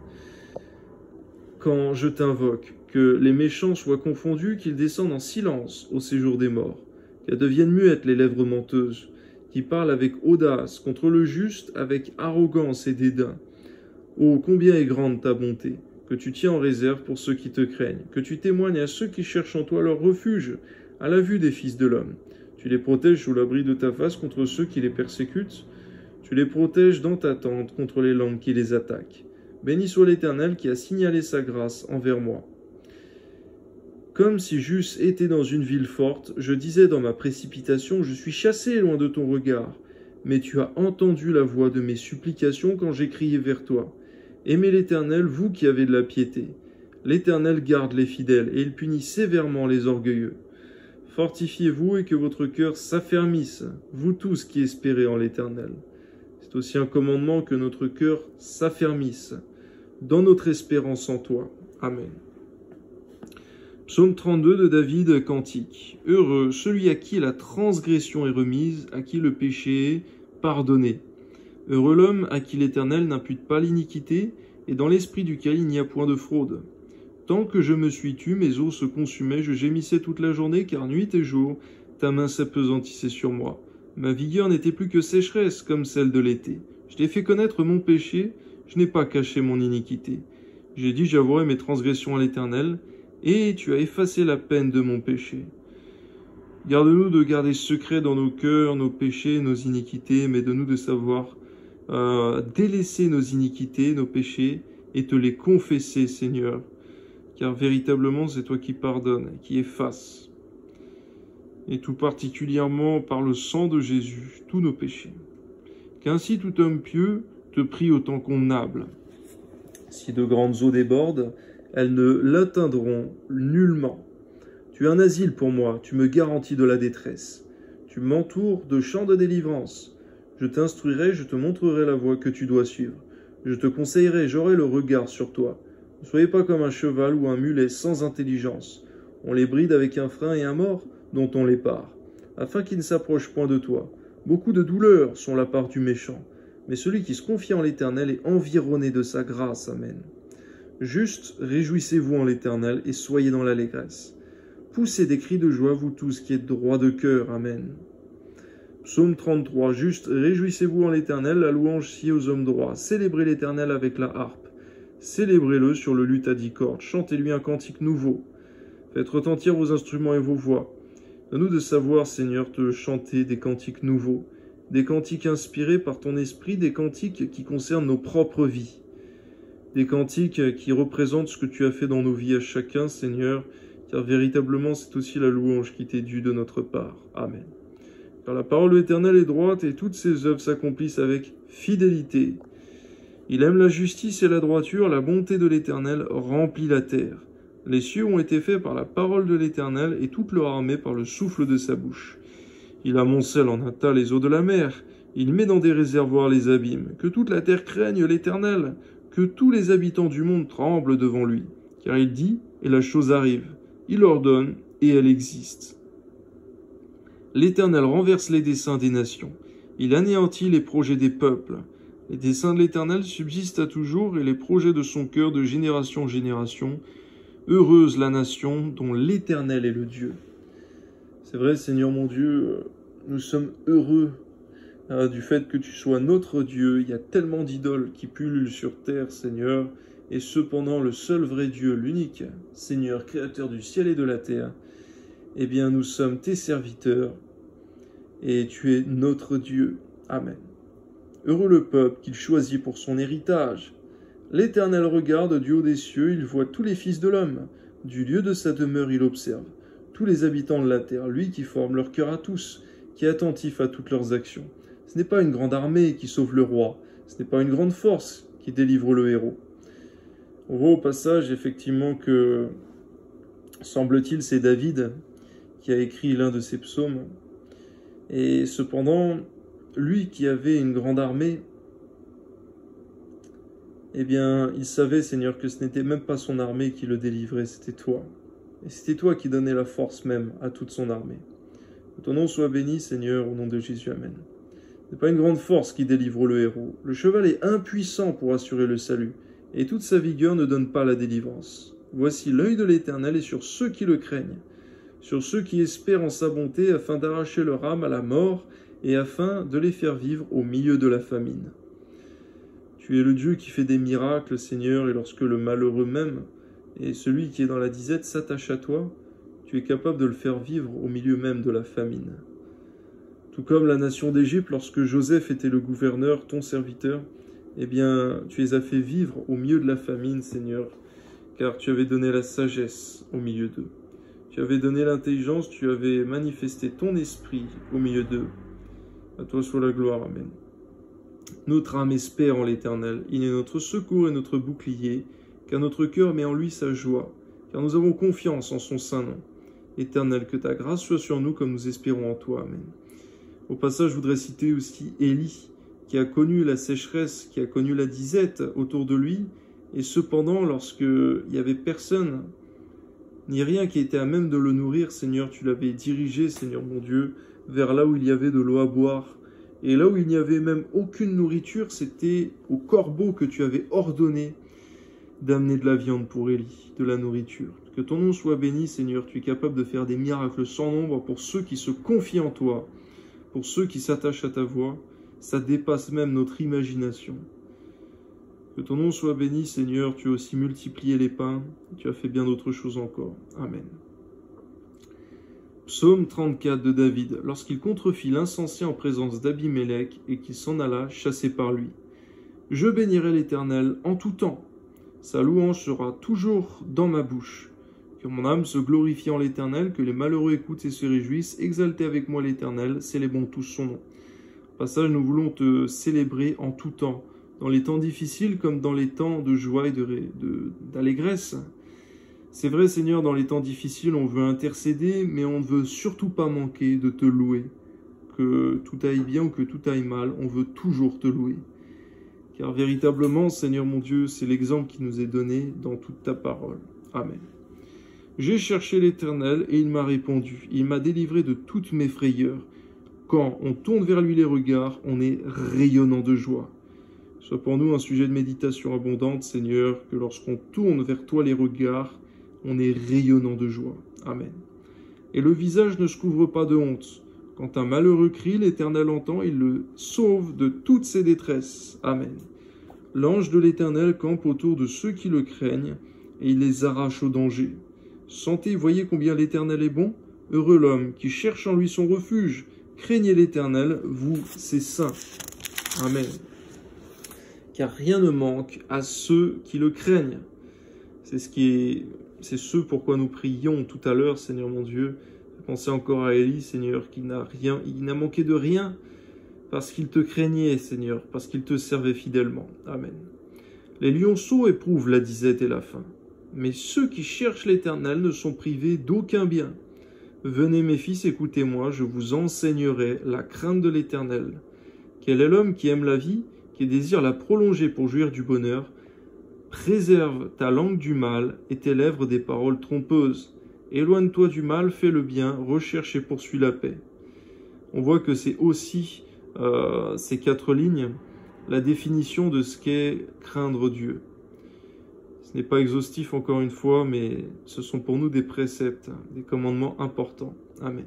quand je t'invoque, que les méchants soient confondus, qu'ils descendent en silence au séjour des morts, qu'elles deviennent muettes les lèvres menteuses, qui parlent avec audace contre le juste, avec arrogance et dédain. Oh, combien est grande ta bonté, que tu tiens en réserve pour ceux qui te craignent, que tu témoignes à ceux qui cherchent en toi leur refuge, à la vue des fils de l'homme. Tu les protèges sous l'abri de ta face contre ceux qui les persécutent. Tu les protèges dans ta tente contre les langues qui les attaquent. Béni soit l'Éternel qui a signalé sa grâce envers moi. Comme si j'eusse été dans une ville forte, je disais dans ma précipitation, je suis chassé loin de ton regard. Mais tu as entendu la voix de mes supplications quand j'ai crié vers toi. Aimez l'Éternel, vous qui avez de la piété. L'Éternel garde les fidèles, et il punit sévèrement les orgueilleux. Fortifiez-vous et que votre cœur s'affermisse, vous tous qui espérez en l'Éternel. C'est aussi un commandement que notre cœur s'affermisse dans notre espérance en toi. Amen. Psaume 32 de David, cantique. Heureux celui à qui la transgression est remise, à qui le péché est pardonné. Heureux l'homme à qui l'Éternel n'impute pas l'iniquité, et dans l'esprit duquel il n'y a point de fraude. Tant que je me suis tu, mes os se consumaient, je gémissais toute la journée, car nuit et jour, ta main s'apesantissait sur moi. Ma vigueur n'était plus que sécheresse, comme celle de l'été. Je t'ai fait connaître mon péché, je n'ai pas caché mon iniquité. J'ai dit, j'avouerai mes transgressions à l'Éternel, et tu as effacé la peine de mon péché. Garde-nous de garder secret dans nos cœurs nos péchés, nos iniquités, mais de nous de savoir délaisser nos iniquités, nos péchés, et te les confesser, Seigneur. car véritablement c'est toi qui pardonnes, qui effaces, et tout particulièrement par le sang de Jésus, tous nos péchés. Qu'ainsi tout homme pieux te prie autant convenable. Si de grandes eaux débordent, elles ne l'atteindront nullement. Tu es un asile pour moi, tu me garantis de la détresse. Tu m'entoures de champs de délivrance. Je t'instruirai, je te montrerai la voie que tu dois suivre. Je te conseillerai, j'aurai le regard sur toi. Ne soyez pas comme un cheval ou un mulet sans intelligence. On les bride avec un frein et un mors dont on les pare, afin qu'ils ne s'approchent point de toi. Beaucoup de douleurs sont la part du méchant, mais celui qui se confie en l'Éternel est environné de sa grâce. Amen. Juste, réjouissez-vous en l'Éternel et soyez dans l'allégresse. Poussez des cris de joie, vous tous qui êtes droits de cœur. Amen. Psaume 33. Juste, réjouissez-vous en l'Éternel, la louange sied aux hommes droits. Célébrez l'Éternel avec la harpe. Célébrez-le sur le luth à 10 cordes. Chantez-lui un cantique nouveau. Faites retentir vos instruments et vos voix. Donne-nous de savoir, Seigneur, te chanter des cantiques nouveaux, des cantiques inspirés par ton esprit, des cantiques qui concernent nos propres vies, des cantiques qui représentent ce que tu as fait dans nos vies à chacun, Seigneur, car véritablement c'est aussi la louange qui t'est due de notre part. Amen. Car la parole de l'Éternel est droite et toutes ses œuvres s'accomplissent avec fidélité. Il aime la justice et la droiture, la bonté de l'Éternel remplit la terre. Les cieux ont été faits par la parole de l'Éternel et toute leur armée par le souffle de sa bouche. Il amoncelle en un tas les eaux de la mer, il met dans des réservoirs les abîmes. Que toute la terre craigne l'Éternel, que tous les habitants du monde tremblent devant lui. Car il dit, et la chose arrive. Il ordonne, et elle existe. L'Éternel renverse les desseins des nations. Il anéantit les projets des peuples. Les desseins de l'Éternel subsistent à toujours, et les projets de son cœur de génération en génération. Heureuse la nation dont l'Éternel est le Dieu. C'est vrai, Seigneur mon Dieu, nous sommes heureux du fait que tu sois notre Dieu. Il y a tellement d'idoles qui pullulent sur terre, Seigneur, et cependant le seul vrai Dieu, l'unique Seigneur, créateur du ciel et de la terre, eh bien nous sommes tes serviteurs, et tu es notre Dieu. Amen. Heureux le peuple qu'il choisit pour son héritage. L'Éternel regarde du haut des cieux, il voit tous les fils de l'homme. Du lieu de sa demeure, il observe tous les habitants de la terre, lui qui forme leur cœur à tous, qui est attentif à toutes leurs actions. Ce n'est pas une grande armée qui sauve le roi, ce n'est pas une grande force qui délivre le héros. On voit au passage effectivement que, semble-t-il, c'est David qui a écrit l'un de ces psaumes. Et cependant, lui qui avait une grande armée, eh bien, il savait, Seigneur, que ce n'était même pas son armée qui le délivrait, c'était toi. Et c'était toi qui donnais la force même à toute son armée. Que ton nom soit béni, Seigneur, au nom de Jésus. Amen. Ce n'est pas une grande force qui délivre le héros. Le cheval est impuissant pour assurer le salut, et toute sa vigueur ne donne pas la délivrance. Voici l'œil de l'Éternel est sur ceux qui le craignent, sur ceux qui espèrent en sa bonté, afin d'arracher leur âme à la mort, et afin de les faire vivre au milieu de la famine. Tu es le Dieu qui fait des miracles, Seigneur, et lorsque le malheureux même et celui qui est dans la disette s'attache à toi, tu es capable de le faire vivre au milieu même de la famine. Tout comme la nation d'Égypte, lorsque Joseph était le gouverneur, ton serviteur, eh bien, tu les as fait vivre au milieu de la famine, Seigneur, car tu avais donné la sagesse au milieu d'eux. Tu avais donné l'intelligence, tu avais manifesté ton esprit au milieu d'eux. À toi soit la gloire, Amen. Notre âme espère en l'Éternel, il est notre secours et notre bouclier, car notre cœur met en lui sa joie, car nous avons confiance en son saint nom. Éternel, que ta grâce soit sur nous comme nous espérons en toi. Amen. Au passage, je voudrais citer aussi Élie, qui a connu la sécheresse, qui a connu la disette autour de lui, et cependant, lorsqu'il n'y avait personne, ni rien qui était à même de le nourrir, Seigneur, tu l'avais dirigé, Seigneur mon Dieu, vers là où il y avait de l'eau à boire. Et là où il n'y avait même aucune nourriture, c'était aux corbeaux que tu avais ordonné d'amener de la viande pour Élie, de la nourriture. Que ton nom soit béni, Seigneur, tu es capable de faire des miracles sans nombre pour ceux qui se confient en toi, pour ceux qui s'attachent à ta voix. Ça dépasse même notre imagination. Que ton nom soit béni, Seigneur, tu as aussi multiplié les pains, et tu as fait bien d'autres choses encore. Amen. Psaume 34 de David, lorsqu'il contrefit l'insensé en présence d'Abimélec et qu'il s'en alla chassé par lui. Je bénirai l'Éternel en tout temps. Sa louange sera toujours dans ma bouche. Que mon âme se glorifie en l'Éternel, que les malheureux écoutent et se réjouissent. Exaltez avec moi l'Éternel, célébrons tous son nom. Au passage, nous voulons te célébrer en tout temps, dans les temps difficiles comme dans les temps de joie et d'allégresse. C'est vrai, Seigneur, dans les temps difficiles, on veut intercéder, mais on ne veut surtout pas manquer de te louer. Que tout aille bien ou que tout aille mal, on veut toujours te louer. Car véritablement, Seigneur mon Dieu, c'est l'exemple qui nous est donné dans toute ta parole. Amen. J'ai cherché l'Éternel et il m'a répondu. Il m'a délivré de toutes mes frayeurs. Quand on tourne vers lui les regards, on est rayonnant de joie. Sois pour nous un sujet de méditation abondante, Seigneur, que lorsqu'on tourne vers toi les regards, on est rayonnant de joie. Amen. Et le visage ne se couvre pas de honte. Quand un malheureux crie, l'Éternel entend, il le sauve de toutes ses détresses. Amen. L'ange de l'Éternel campe autour de ceux qui le craignent, et il les arrache au danger. Sentez, voyez combien l'Éternel est bon. Heureux l'homme qui cherche en lui son refuge. Craignez l'Éternel, vous, ses saints. Amen. Car rien ne manque à ceux qui le craignent. C'est ce pourquoi nous prions tout à l'heure, Seigneur mon Dieu. Pensez encore à Élie, Seigneur, il n'a manqué de rien parce qu'il te craignait, Seigneur, parce qu'il te servait fidèlement. Amen. Les lionceaux éprouvent la disette et la faim, mais ceux qui cherchent l'Éternel ne sont privés d'aucun bien. Venez, mes fils, écoutez-moi, je vous enseignerai la crainte de l'Éternel. Quel est l'homme qui aime la vie, qui désire la prolonger pour jouir du bonheur? Préserve ta langue du mal et tes lèvres des paroles trompeuses. Éloigne-toi du mal, fais le bien, recherche et poursuis la paix. On voit que c'est aussi, ces 4 lignes, la définition de ce qu'est craindre Dieu. Ce n'est pas exhaustif encore une fois, mais ce sont pour nous des préceptes, des commandements importants. Amen.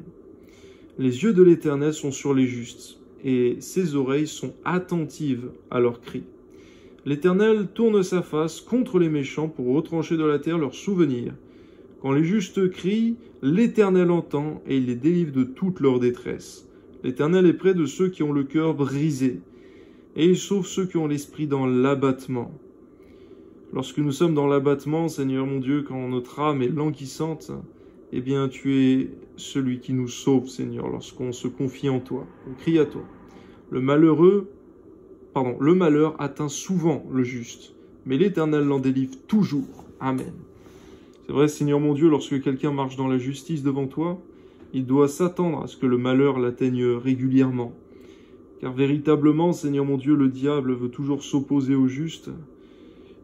Les yeux de l'Éternel sont sur les justes, et ses oreilles sont attentives à leurs cris. L'Éternel tourne sa face contre les méchants pour retrancher de la terre leurs souvenirs. Quand les justes crient, l'Éternel entend et il les délivre de toute leur détresse. L'Éternel est près de ceux qui ont le cœur brisé, et il sauve ceux qui ont l'esprit dans l'abattement. Lorsque nous sommes dans l'abattement, Seigneur mon Dieu, quand notre âme est languissante, eh bien tu es celui qui nous sauve, Seigneur, lorsqu'on se confie en toi, on crie à toi. Le malheur atteint souvent le juste, mais l'Éternel l'en délivre toujours. Amen. C'est vrai, Seigneur mon Dieu, lorsque quelqu'un marche dans la justice devant toi, il doit s'attendre à ce que le malheur l'atteigne régulièrement. Car véritablement, Seigneur mon Dieu, le diable veut toujours s'opposer au juste.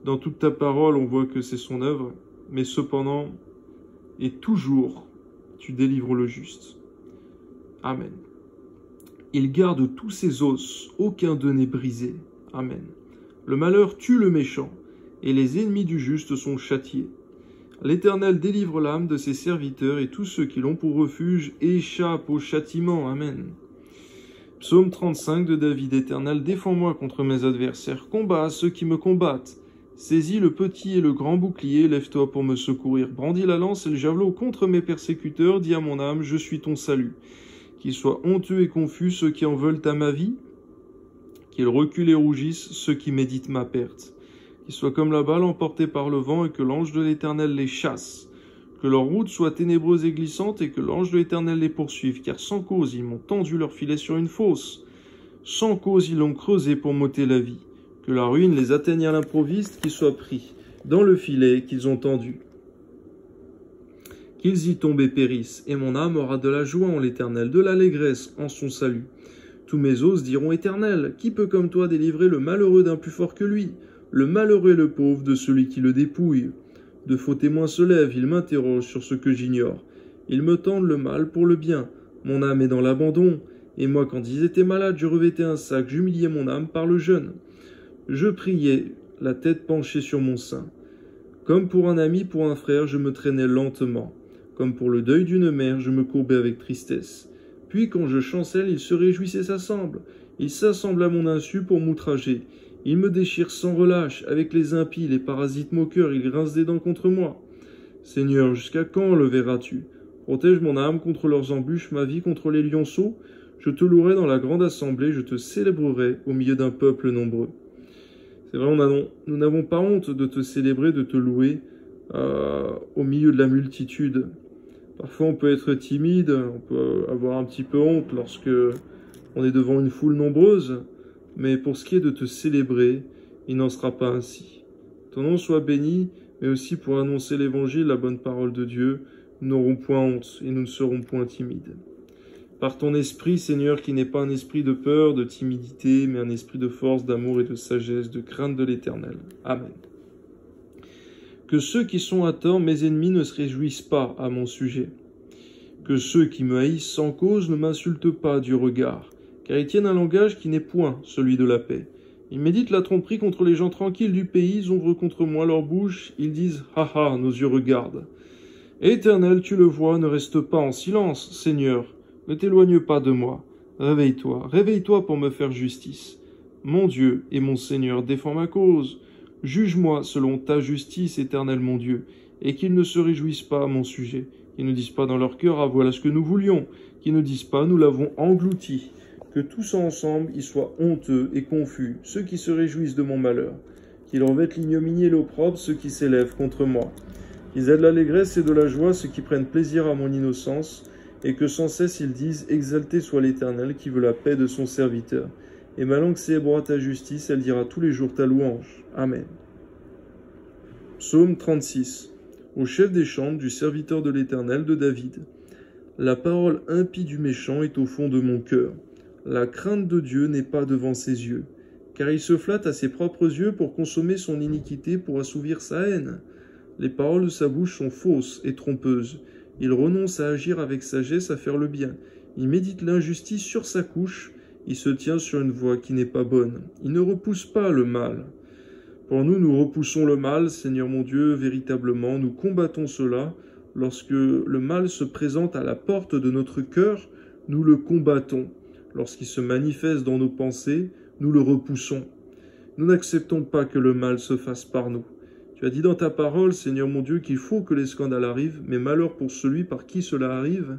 Dans toute ta parole, on voit que c'est son œuvre, mais cependant, et toujours, tu délivres le juste. Amen. Il garde tous ses os, aucun d'eux n'est brisé. Amen. Le malheur tue le méchant, et les ennemis du juste sont châtiés. L'Éternel délivre l'âme de ses serviteurs, et tous ceux qui l'ont pour refuge échappent au châtiment. Amen. Psaume 35 de David. Éternel, défends-moi contre mes adversaires, combat ceux qui me combattent. Saisis le petit et le grand bouclier, lève-toi pour me secourir. Brandis la lance et le javelot contre mes persécuteurs, dis à mon âme, je suis ton salut. Qu'ils soient honteux et confus ceux qui en veulent à ma vie, qu'ils reculent et rougissent ceux qui méditent ma perte. Qu'ils soient comme la balle emportée par le vent et que l'ange de l'Éternel les chasse. Que leur route soit ténébreuse et glissante et que l'ange de l'Éternel les poursuive, car sans cause ils m'ont tendu leur filet sur une fosse. Sans cause ils l'ont creusé pour m'ôter la vie. Que la ruine les atteigne à l'improviste, qu'ils soient pris dans le filet qu'ils ont tendu. Qu'ils y tombent et périssent, et mon âme aura de la joie en l'Éternel, de l'allégresse en son salut. Tous mes os diront Éternel, qui peut comme toi délivrer le malheureux d'un plus fort que lui, le malheureux et le pauvre de celui qui le dépouille? De faux témoins se lèvent, ils m'interrogent sur ce que j'ignore. Ils me tendent le mal pour le bien, mon âme est dans l'abandon, et moi quand ils étaient malades, je revêtais un sac, j'humiliais mon âme par le jeûne. Je priais, la tête penchée sur mon sein. Comme pour un ami, pour un frère, je me traînais lentement. Comme pour le deuil d'une mère, je me courbais avec tristesse. Puis, quand je chancelle, ils se réjouissent et s'assemblent. Ils s'assemblent à mon insu pour m'outrager. Ils me déchirent sans relâche. Avec les impies, les parasites moqueurs, ils grincent des dents contre moi. Seigneur, jusqu'à quand le verras-tu? Protège mon âme contre leurs embûches, ma vie contre les lionceaux. Je te louerai dans la grande assemblée, je te célébrerai au milieu d'un peuple nombreux. C'est vrai, nous n'avons pas honte de te célébrer, de te louer au milieu de la multitude. Parfois, on peut être timide, on peut avoir un petit peu honte lorsque on est devant une foule nombreuse, mais pour ce qui est de te célébrer, il n'en sera pas ainsi. Ton nom soit béni, mais aussi pour annoncer l'évangile, la bonne parole de Dieu, nous n'aurons point honte et nous ne serons point timides. Par ton esprit, Seigneur, qui n'est pas un esprit de peur, de timidité, mais un esprit de force, d'amour et de sagesse, de crainte de l'Éternel. Amen. Que ceux qui sont à tort, mes ennemis, ne se réjouissent pas à mon sujet. Que ceux qui me haïssent sans cause ne m'insultent pas du regard, car ils tiennent un langage qui n'est point celui de la paix. Ils méditent la tromperie contre les gens tranquilles du pays, ils ouvrent contre moi leur bouche, ils disent « Ha ha, nos yeux regardent ». Éternel, tu le vois, ne reste pas en silence, Seigneur, ne t'éloigne pas de moi. Réveille-toi, réveille-toi pour me faire justice. Mon Dieu et mon Seigneur, défends ma cause. Juge-moi selon ta justice, Éternel mon Dieu, et qu'ils ne se réjouissent pas à mon sujet, qu'ils ne disent pas dans leur cœur « Ah, voilà ce que nous voulions », qu'ils ne disent pas « Nous l'avons englouti ». Que tous ensemble y soient honteux et confus, ceux qui se réjouissent de mon malheur, qu'ils revêtent l'ignominie et l'opprobre, ceux qui s'élèvent contre moi, qu'ils aient de l'allégresse et de la joie, ceux qui prennent plaisir à mon innocence, et que sans cesse ils disent « Exalté soit l'Éternel, qui veut la paix de son serviteur. » Et ma langue célébrera ta justice, elle dira tous les jours ta louange. Amen. Psaume 36. Au chef des chambres du serviteur de l'Éternel de David. La parole impie du méchant est au fond de mon cœur. La crainte de Dieu n'est pas devant ses yeux, car il se flatte à ses propres yeux pour consommer son iniquité, pour assouvir sa haine. Les paroles de sa bouche sont fausses et trompeuses. Il renonce à agir avec sagesse, à faire le bien. Il médite l'injustice sur sa couche. Il se tient sur une voie qui n'est pas bonne. Il ne repousse pas le mal. Pour nous, nous repoussons le mal, Seigneur mon Dieu, véritablement. Nous combattons cela. Lorsque le mal se présente à la porte de notre cœur, nous le combattons. Lorsqu'il se manifeste dans nos pensées, nous le repoussons. Nous n'acceptons pas que le mal se fasse par nous. Tu as dit dans ta parole, Seigneur mon Dieu, qu'il faut que les scandales arrivent, mais malheur pour celui par qui cela arrive.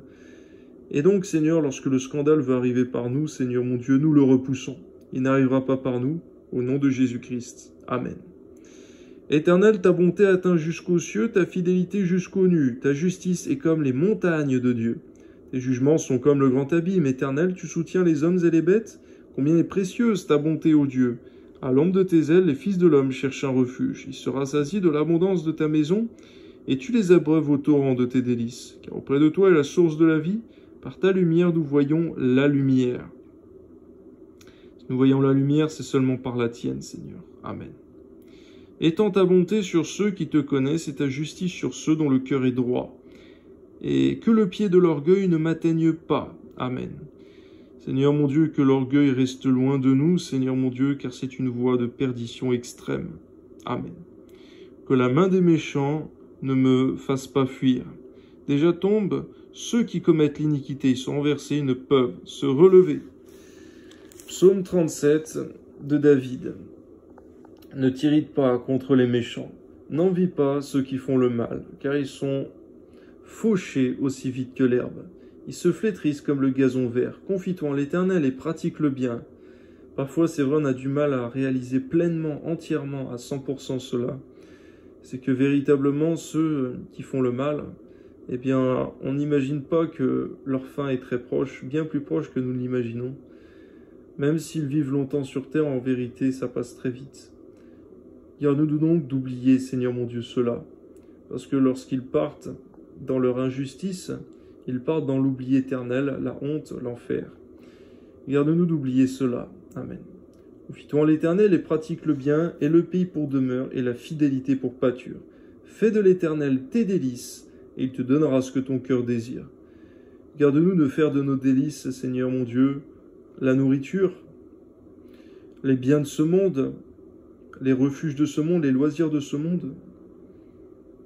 Et donc, Seigneur, lorsque le scandale veut arriver par nous, Seigneur mon Dieu, nous le repoussons. Il n'arrivera pas par nous, au nom de Jésus-Christ. Amen. Éternel, ta bonté atteint jusqu'aux cieux, ta fidélité jusqu'aux nues, ta justice est comme les montagnes de Dieu. Tes jugements sont comme le grand abîme. Éternel, tu soutiens les hommes et les bêtes. Combien est précieuse ta bonté, ô Dieu. À l'ombre de tes ailes, les fils de l'homme cherchent un refuge. Ils se rassasient de l'abondance de ta maison, et tu les abreuves au torrent de tes délices. Car auprès de toi est la source de la vie. Par ta lumière, nous voyons la lumière. Si nous voyons la lumière, c'est seulement par la tienne, Seigneur. Amen. Étends ta bonté sur ceux qui te connaissent et ta justice sur ceux dont le cœur est droit. Et que le pied de l'orgueil ne m'atteigne pas. Amen. Seigneur mon Dieu, que l'orgueil reste loin de nous, Seigneur mon Dieu, car c'est une voie de perdition extrême. Amen. Que la main des méchants ne me fasse pas fuir. Déjà tombent ceux qui commettent l'iniquité, ils sont renversés, ils ne peuvent se relever. Psaume 37 de David. Ne t'irrite pas contre les méchants. N'envie pas ceux qui font le mal, car ils sont fauchés aussi vite que l'herbe. Ils se flétrissent comme le gazon vert. Confie-toi en l'Éternel et pratique le bien. Parfois, c'est vrai, on a du mal à réaliser pleinement, entièrement, à 100% cela. C'est que véritablement, ceux qui font le mal, eh bien, on n'imagine pas que leur fin est très proche, bien plus proche que nous l'imaginons. Même s'ils vivent longtemps sur terre, en vérité, ça passe très vite. Garde-nous donc d'oublier, Seigneur mon Dieu, cela. Parce que lorsqu'ils partent dans leur injustice, ils partent dans l'oubli éternel, la honte, l'enfer. Garde-nous d'oublier cela. Amen. Confie-toi en l'Éternel et pratique le bien, et le pays pour demeure, et la fidélité pour pâture. Fais de l'Éternel tes délices, et il te donnera ce que ton cœur désire. Garde-nous de faire de nos délices, Seigneur mon Dieu, la nourriture, les biens de ce monde, les refuges de ce monde, les loisirs de ce monde.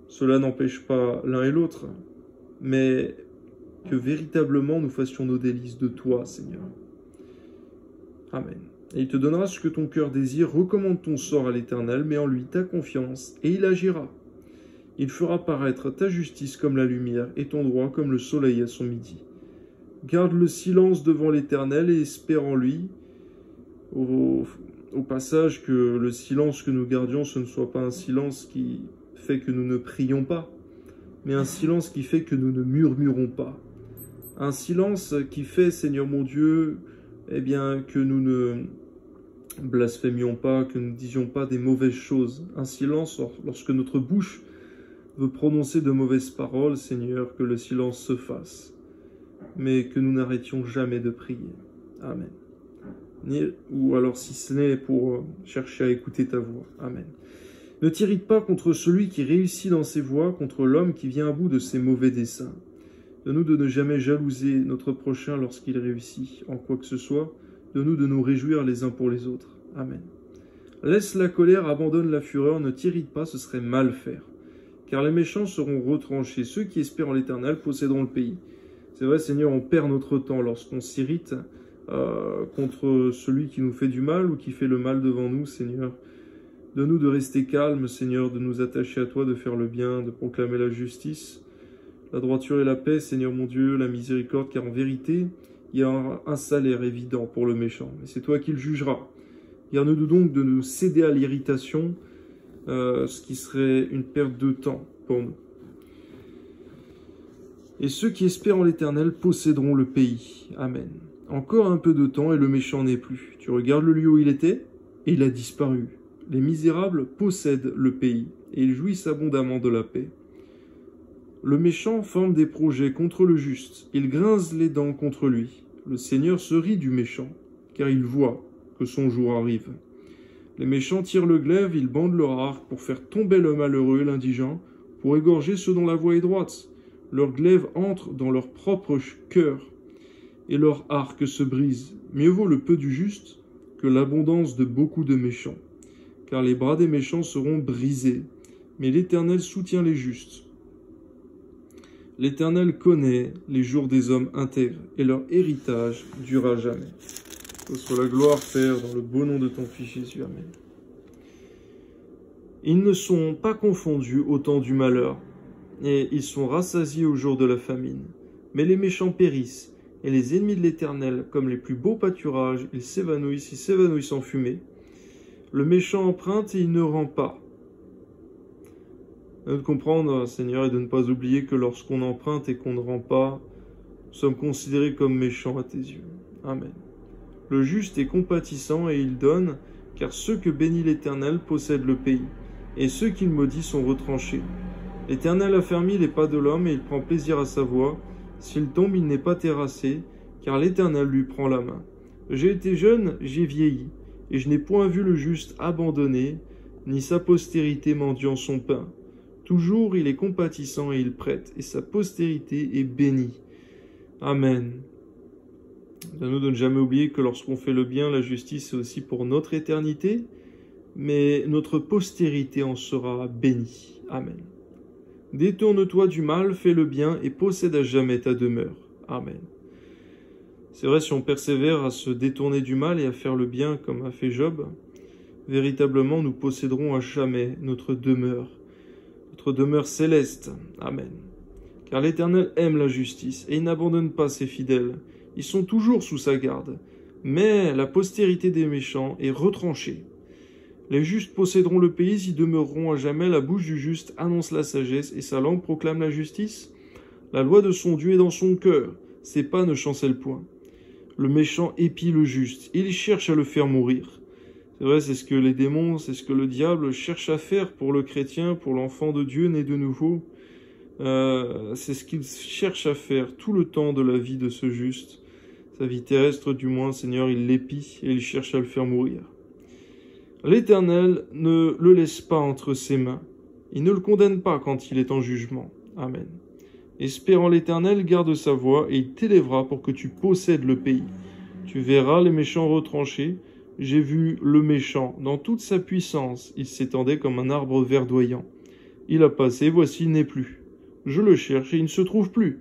Cela n'empêche pas l'un et l'autre, mais que véritablement nous fassions nos délices de toi, Seigneur. Amen. Et il te donnera ce que ton cœur désire, recommande ton sort à l'Éternel, mets en lui ta confiance, et il agira. Il fera paraître ta justice comme la lumière, et ton droit comme le soleil à son midi. Garde le silence devant l'Éternel et espère en lui. au passage que le silence que nous gardions, ce ne soit pas un silence qui fait que nous ne prions pas, mais un silence qui fait que nous ne murmurons pas. Un silence qui fait, Seigneur mon Dieu, eh bien, que nous ne blasphémions pas, que nous ne disions pas des mauvaises choses. Un silence lorsque notre bouche veut prononcer de mauvaises paroles, Seigneur, que le silence se fasse, mais que nous n'arrêtions jamais de prier. Amen. Ou alors si ce n'est pour chercher à écouter ta voix. Amen. Ne t'irrite pas contre celui qui réussit dans ses voies, contre l'homme qui vient à bout de ses mauvais desseins. Donne-nous de ne jamais jalouser notre prochain lorsqu'il réussit en quoi que ce soit. Donne-nous de nous réjouir les uns pour les autres. Amen. Laisse la colère, abandonne la fureur, ne t'irrite pas, ce serait mal faire. Car les méchants seront retranchés. Ceux qui espèrent en l'Éternel posséderont le pays. C'est vrai, Seigneur, on perd notre temps lorsqu'on s'irrite contre celui qui nous fait du mal ou qui fait le mal devant nous, Seigneur. Donne-nous de rester calmes, Seigneur, de nous attacher à toi, de faire le bien, de proclamer la justice, la droiture et la paix, Seigneur mon Dieu, la miséricorde, car en vérité, il y a un salaire évident pour le méchant. Mais c'est toi qui le jugeras. Garde-nous donc de nous céder à l'irritation, ce qui serait une perte de temps pour nous. Et ceux qui espèrent en l'Éternel posséderont le pays. Amen. Encore un peu de temps et le méchant n'est plus. Tu regardes le lieu où il était et il a disparu. Les misérables possèdent le pays et ils jouissent abondamment de la paix. Le méchant forme des projets contre le juste. Il grince les dents contre lui. Le Seigneur se rit du méchant, car il voit que son jour arrive. Les méchants tirent le glaive, ils bandent leur arc pour faire tomber le malheureux et l'indigent, pour égorger ceux dont la voie est droite. Leur glaive entre dans leur propre cœur, et leur arc se brise. Mieux vaut le peu du juste que l'abondance de beaucoup de méchants. Car les bras des méchants seront brisés, mais l'Éternel soutient les justes. L'Éternel connaît les jours des hommes intègres, et leur héritage durera jamais. Que soit la gloire, Père, dans le beau nom de ton Fils Jésus. Amen. Ils ne sont pas confondus au temps du malheur, et ils sont rassasiés au jour de la famine. Mais les méchants périssent, et les ennemis de l'Éternel, comme les plus beaux pâturages, ils s'évanouissent en fumée. Le méchant emprunte et il ne rend pas. À nous de comprendre, Seigneur, et de ne pas oublier que lorsqu'on emprunte et qu'on ne rend pas, nous sommes considérés comme méchants à tes yeux. Amen. Le juste est compatissant et il donne, car ceux que bénit l'Éternel possèdent le pays, et ceux qu'il maudit sont retranchés. L'Éternel affermit les pas de l'homme et il prend plaisir à sa voie. S'il tombe, il n'est pas terrassé, car l'Éternel lui prend la main. J'ai été jeune, j'ai vieilli, et je n'ai point vu le juste abandonné, ni sa postérité mendiant son pain. Toujours il est compatissant et il prête, et sa postérité est bénie. Amen. Donne-nous de ne jamais oublier que lorsqu'on fait le bien, la justice c'est aussi pour notre éternité, mais notre postérité en sera bénie. Amen. Détourne-toi du mal, fais le bien et possède à jamais ta demeure. Amen. C'est vrai, si on persévère à se détourner du mal et à faire le bien comme a fait Job, véritablement nous posséderons à jamais notre demeure céleste. Amen. Car l'Éternel aime la justice et il n'abandonne pas ses fidèles. Ils sont toujours sous sa garde. Mais la postérité des méchants est retranchée. Les justes posséderont le pays, y demeureront à jamais. La bouche du juste annonce la sagesse et sa langue proclame la justice. La loi de son Dieu est dans son cœur. Ses pas ne chancellent point. Le méchant épie le juste. Il cherche à le faire mourir. C'est vrai, c'est ce que les démons, c'est ce que le diable cherche à faire pour le chrétien, pour l'enfant de Dieu né de nouveau. C'est ce qu'il cherche à faire tout le temps de la vie de ce juste. Sa vie terrestre, du moins, Seigneur, il l'épie et il cherche à le faire mourir. L'Éternel ne le laisse pas entre ses mains. Il ne le condamne pas quand il est en jugement. Amen. Espère en l'Éternel, garde sa voie, et il t'élèvera pour que tu possèdes le pays. Tu verras les méchants retranchés. J'ai vu le méchant dans toute sa puissance. Il s'étendait comme un arbre verdoyant. Il a passé, voici, il n'est plus. Je le cherche et il ne se trouve plus.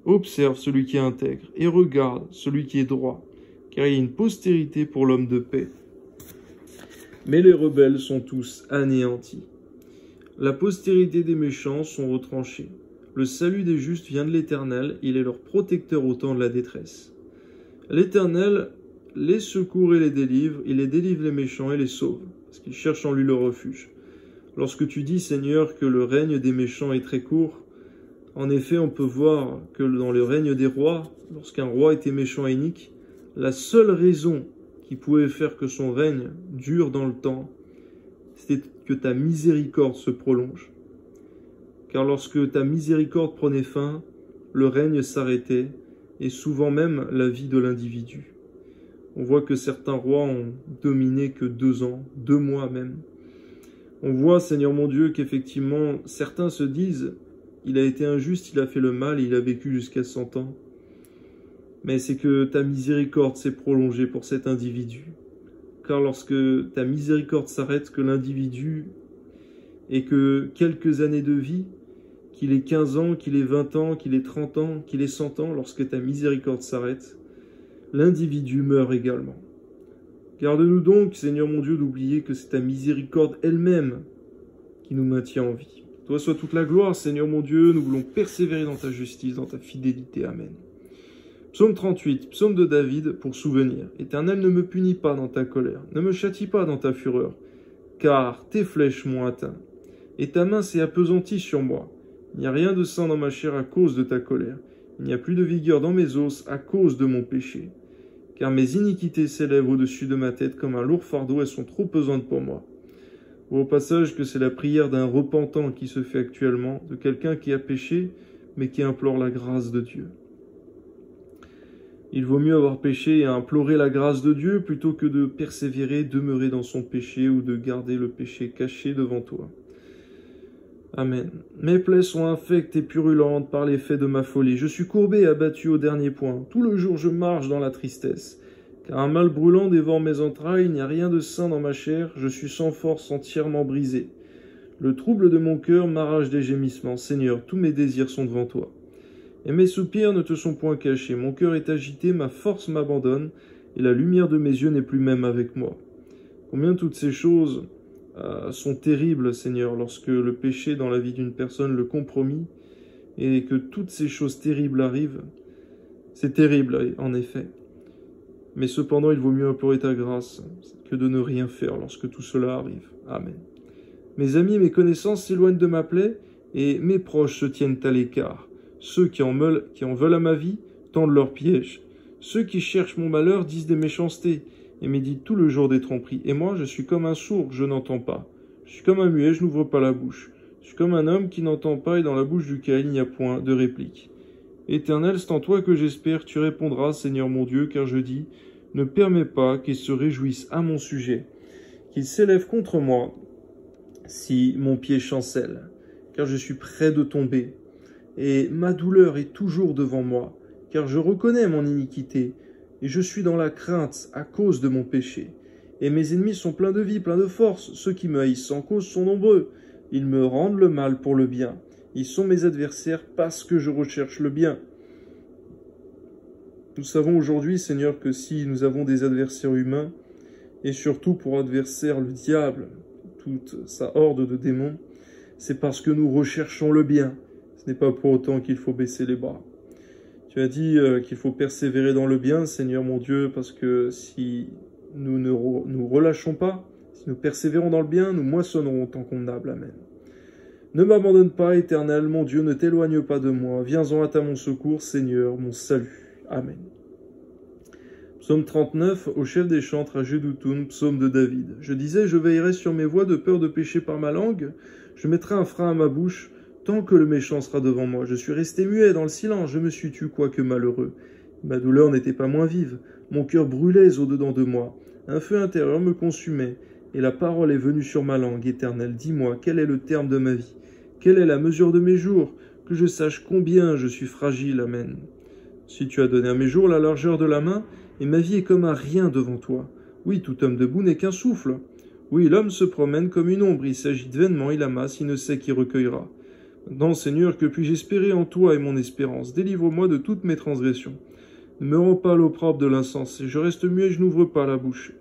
Observe celui qui est intègre et regarde celui qui est droit, car il y a une postérité pour l'homme de paix. Mais les rebelles sont tous anéantis. La postérité des méchants sont retranchés. Le salut des justes vient de l'Éternel, il est leur protecteur au temps de la détresse. L'Éternel les secourt et les délivre les méchants et les sauve, parce qu'ils cherchent en lui le refuge. Lorsque tu dis, Seigneur, que le règne des méchants est très court, en effet, on peut voir que dans le règne des rois, lorsqu'un roi était méchant et inique, la seule raison qui pouvait faire que son règne dure dans le temps, c'était que ta miséricorde se prolonge. Car lorsque ta miséricorde prenait fin, le règne s'arrêtait, et souvent même la vie de l'individu. On voit que certains rois ont dominé que 2 ans, 2 mois même. On voit, Seigneur mon Dieu, qu'effectivement, certains se disent « Il a été injuste, il a fait le mal, et il a vécu jusqu'à 100 ans. » Mais c'est que ta miséricorde s'est prolongée pour cet individu. Car lorsque ta miséricorde s'arrête, que l'individu ait que quelques années de vie, qu'il ait 15 ans, qu'il ait 20 ans, qu'il ait 30 ans, qu'il ait 100 ans, lorsque ta miséricorde s'arrête, l'individu meurt également. Garde-nous donc, Seigneur mon Dieu, d'oublier que c'est ta miséricorde elle-même qui nous maintient en vie. Toi soit toute la gloire, Seigneur mon Dieu, nous voulons persévérer dans ta justice, dans ta fidélité. Amen. Psaume 38, psaume de David pour souvenir. Éternel, ne me punis pas dans ta colère, ne me châtie pas dans ta fureur, car tes flèches m'ont atteint, et ta main s'est appesantie sur moi. Il n'y a rien de sain dans ma chair à cause de ta colère. Il n'y a plus de vigueur dans mes os à cause de mon péché. Car mes iniquités s'élèvent au-dessus de ma tête comme un lourd fardeau, elles sont trop pesantes pour moi. Au passage que c'est la prière d'un repentant qui se fait actuellement, de quelqu'un qui a péché, mais qui implore la grâce de Dieu. Il vaut mieux avoir péché et implorer la grâce de Dieu plutôt que de persévérer, demeurer dans son péché ou de garder le péché caché devant toi. Amen. Mes plaies sont infectes et purulentes par l'effet de ma folie. Je suis courbé et abattu au dernier point. Tout le jour je marche dans la tristesse. Car un mal brûlant dévore mes entrailles, il n'y a rien de sain dans ma chair, je suis sans force, entièrement brisé. Le trouble de mon cœur m'arrache des gémissements. Seigneur, tous mes désirs sont devant toi. Et mes soupirs ne te sont point cachés. Mon cœur est agité, ma force m'abandonne, et la lumière de mes yeux n'est plus même avec moi. Combien toutes ces choses sont terribles, Seigneur, lorsque le péché dans la vie d'une personne le compromet et que toutes ces choses terribles arrivent. C'est terrible, en effet. Mais cependant, il vaut mieux implorer ta grâce que de ne rien faire lorsque tout cela arrive. Amen. Mes amis et mes connaissances s'éloignent de ma plaie et mes proches se tiennent à l'écart. Ceux qui en veulent à ma vie tendent leurs pièges. Ceux qui cherchent mon malheur disent des méchancetés et méditent tout le jour des tromperies. Et moi, je suis comme un sourd, je n'entends pas. Je suis comme un muet, je n'ouvre pas la bouche. Je suis comme un homme qui n'entend pas et dans la bouche duquel il n'y a point de réplique. Éternel, c'est en toi que j'espère, tu répondras, Seigneur mon Dieu, car je dis, ne permets pas qu'ils se réjouissent à mon sujet, qu'ils s'élèvent contre moi si mon pied chancelle, car je suis près de tomber. Et ma douleur est toujours devant moi, car je reconnais mon iniquité, et je suis dans la crainte à cause de mon péché. Et mes ennemis sont pleins de vie, pleins de force, ceux qui me haïssent sans cause sont nombreux. Ils me rendent le mal pour le bien. Ils sont mes adversaires parce que je recherche le bien. Nous savons aujourd'hui, Seigneur, que si nous avons des adversaires humains, et surtout pour adversaire le diable, toute sa horde de démons, c'est parce que nous recherchons le bien. Ce n'est pas pour autant qu'il faut baisser les bras. Tu as dit qu'il faut persévérer dans le bien, Seigneur mon Dieu, parce que si nous ne nous relâchons pas, si nous persévérons dans le bien, nous moissonnerons au temps convenable. Amen. Ne m'abandonne pas, Éternel, mon Dieu, ne t'éloigne pas de moi. Viens en hâte à mon secours, Seigneur, mon salut. Amen. Psaume 39, au chef des chantres à Jeduthun, psaume de David. Je disais, je veillerai sur mes voies de peur de pécher par ma langue. Je mettrai un frein à ma bouche, tant que le méchant sera devant moi. Je suis resté muet dans le silence, je me suis tu, quoique malheureux. Ma douleur n'était pas moins vive, mon cœur brûlait au-dedans de moi. Un feu intérieur me consumait, et la parole est venue sur ma langue. Éternel, dis-moi, quel est le terme de ma vie? Quelle est la mesure de mes jours? Que je sache combien je suis fragile. Amen. Si tu as donné à mes jours la largeur de la main, et ma vie est comme un rien devant toi. Oui, tout homme debout n'est qu'un souffle. Oui, l'homme se promène comme une ombre, il s'agit de vainement, il amasse, il ne sait qui recueillera. Maintenant, Seigneur, que puis-je espérer en toi et mon espérance? Délivre-moi de toutes mes transgressions. Ne me rends pas l'opprobre de l'insensé, je reste muet et je n'ouvre pas la bouche.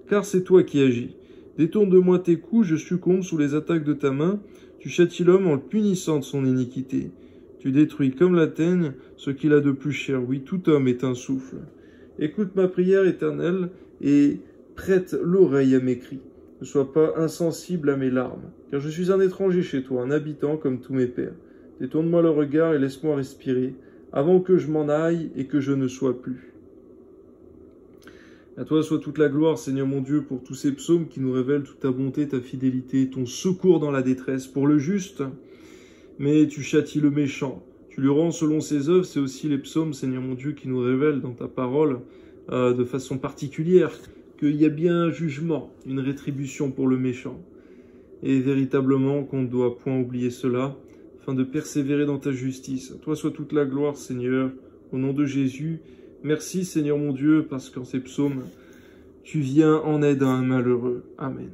Car c'est toi qui agis. Détourne de moi tes coups, je succombe sous les attaques de ta main. Tu châties l'homme en le punissant de son iniquité. Tu détruis comme la teigne ce qu'il a de plus cher. Oui, tout homme est un souffle. Écoute ma prière éternelle et prête l'oreille à mes cris. Ne sois pas insensible à mes larmes, car je suis un étranger chez toi, un habitant comme tous mes pères. Détourne-moi le regard et laisse-moi respirer, avant que je m'en aille et que je ne sois plus. À toi soit toute la gloire, Seigneur mon Dieu, pour tous ces psaumes qui nous révèlent toute ta bonté, ta fidélité, ton secours dans la détresse. Pour le juste, mais tu châties le méchant. Tu lui rends selon ses œuvres. C'est aussi les psaumes, Seigneur mon Dieu, qui nous révèlent dans ta parole, de façon particulière, qu'il y a bien un jugement, une rétribution pour le méchant. Et véritablement qu'on ne doit point oublier cela, afin de persévérer dans ta justice. À toi soit toute la gloire, Seigneur, au nom de Jésus. Merci, Seigneur mon Dieu, parce qu'en ces psaumes, tu viens en aide à un malheureux. Amen.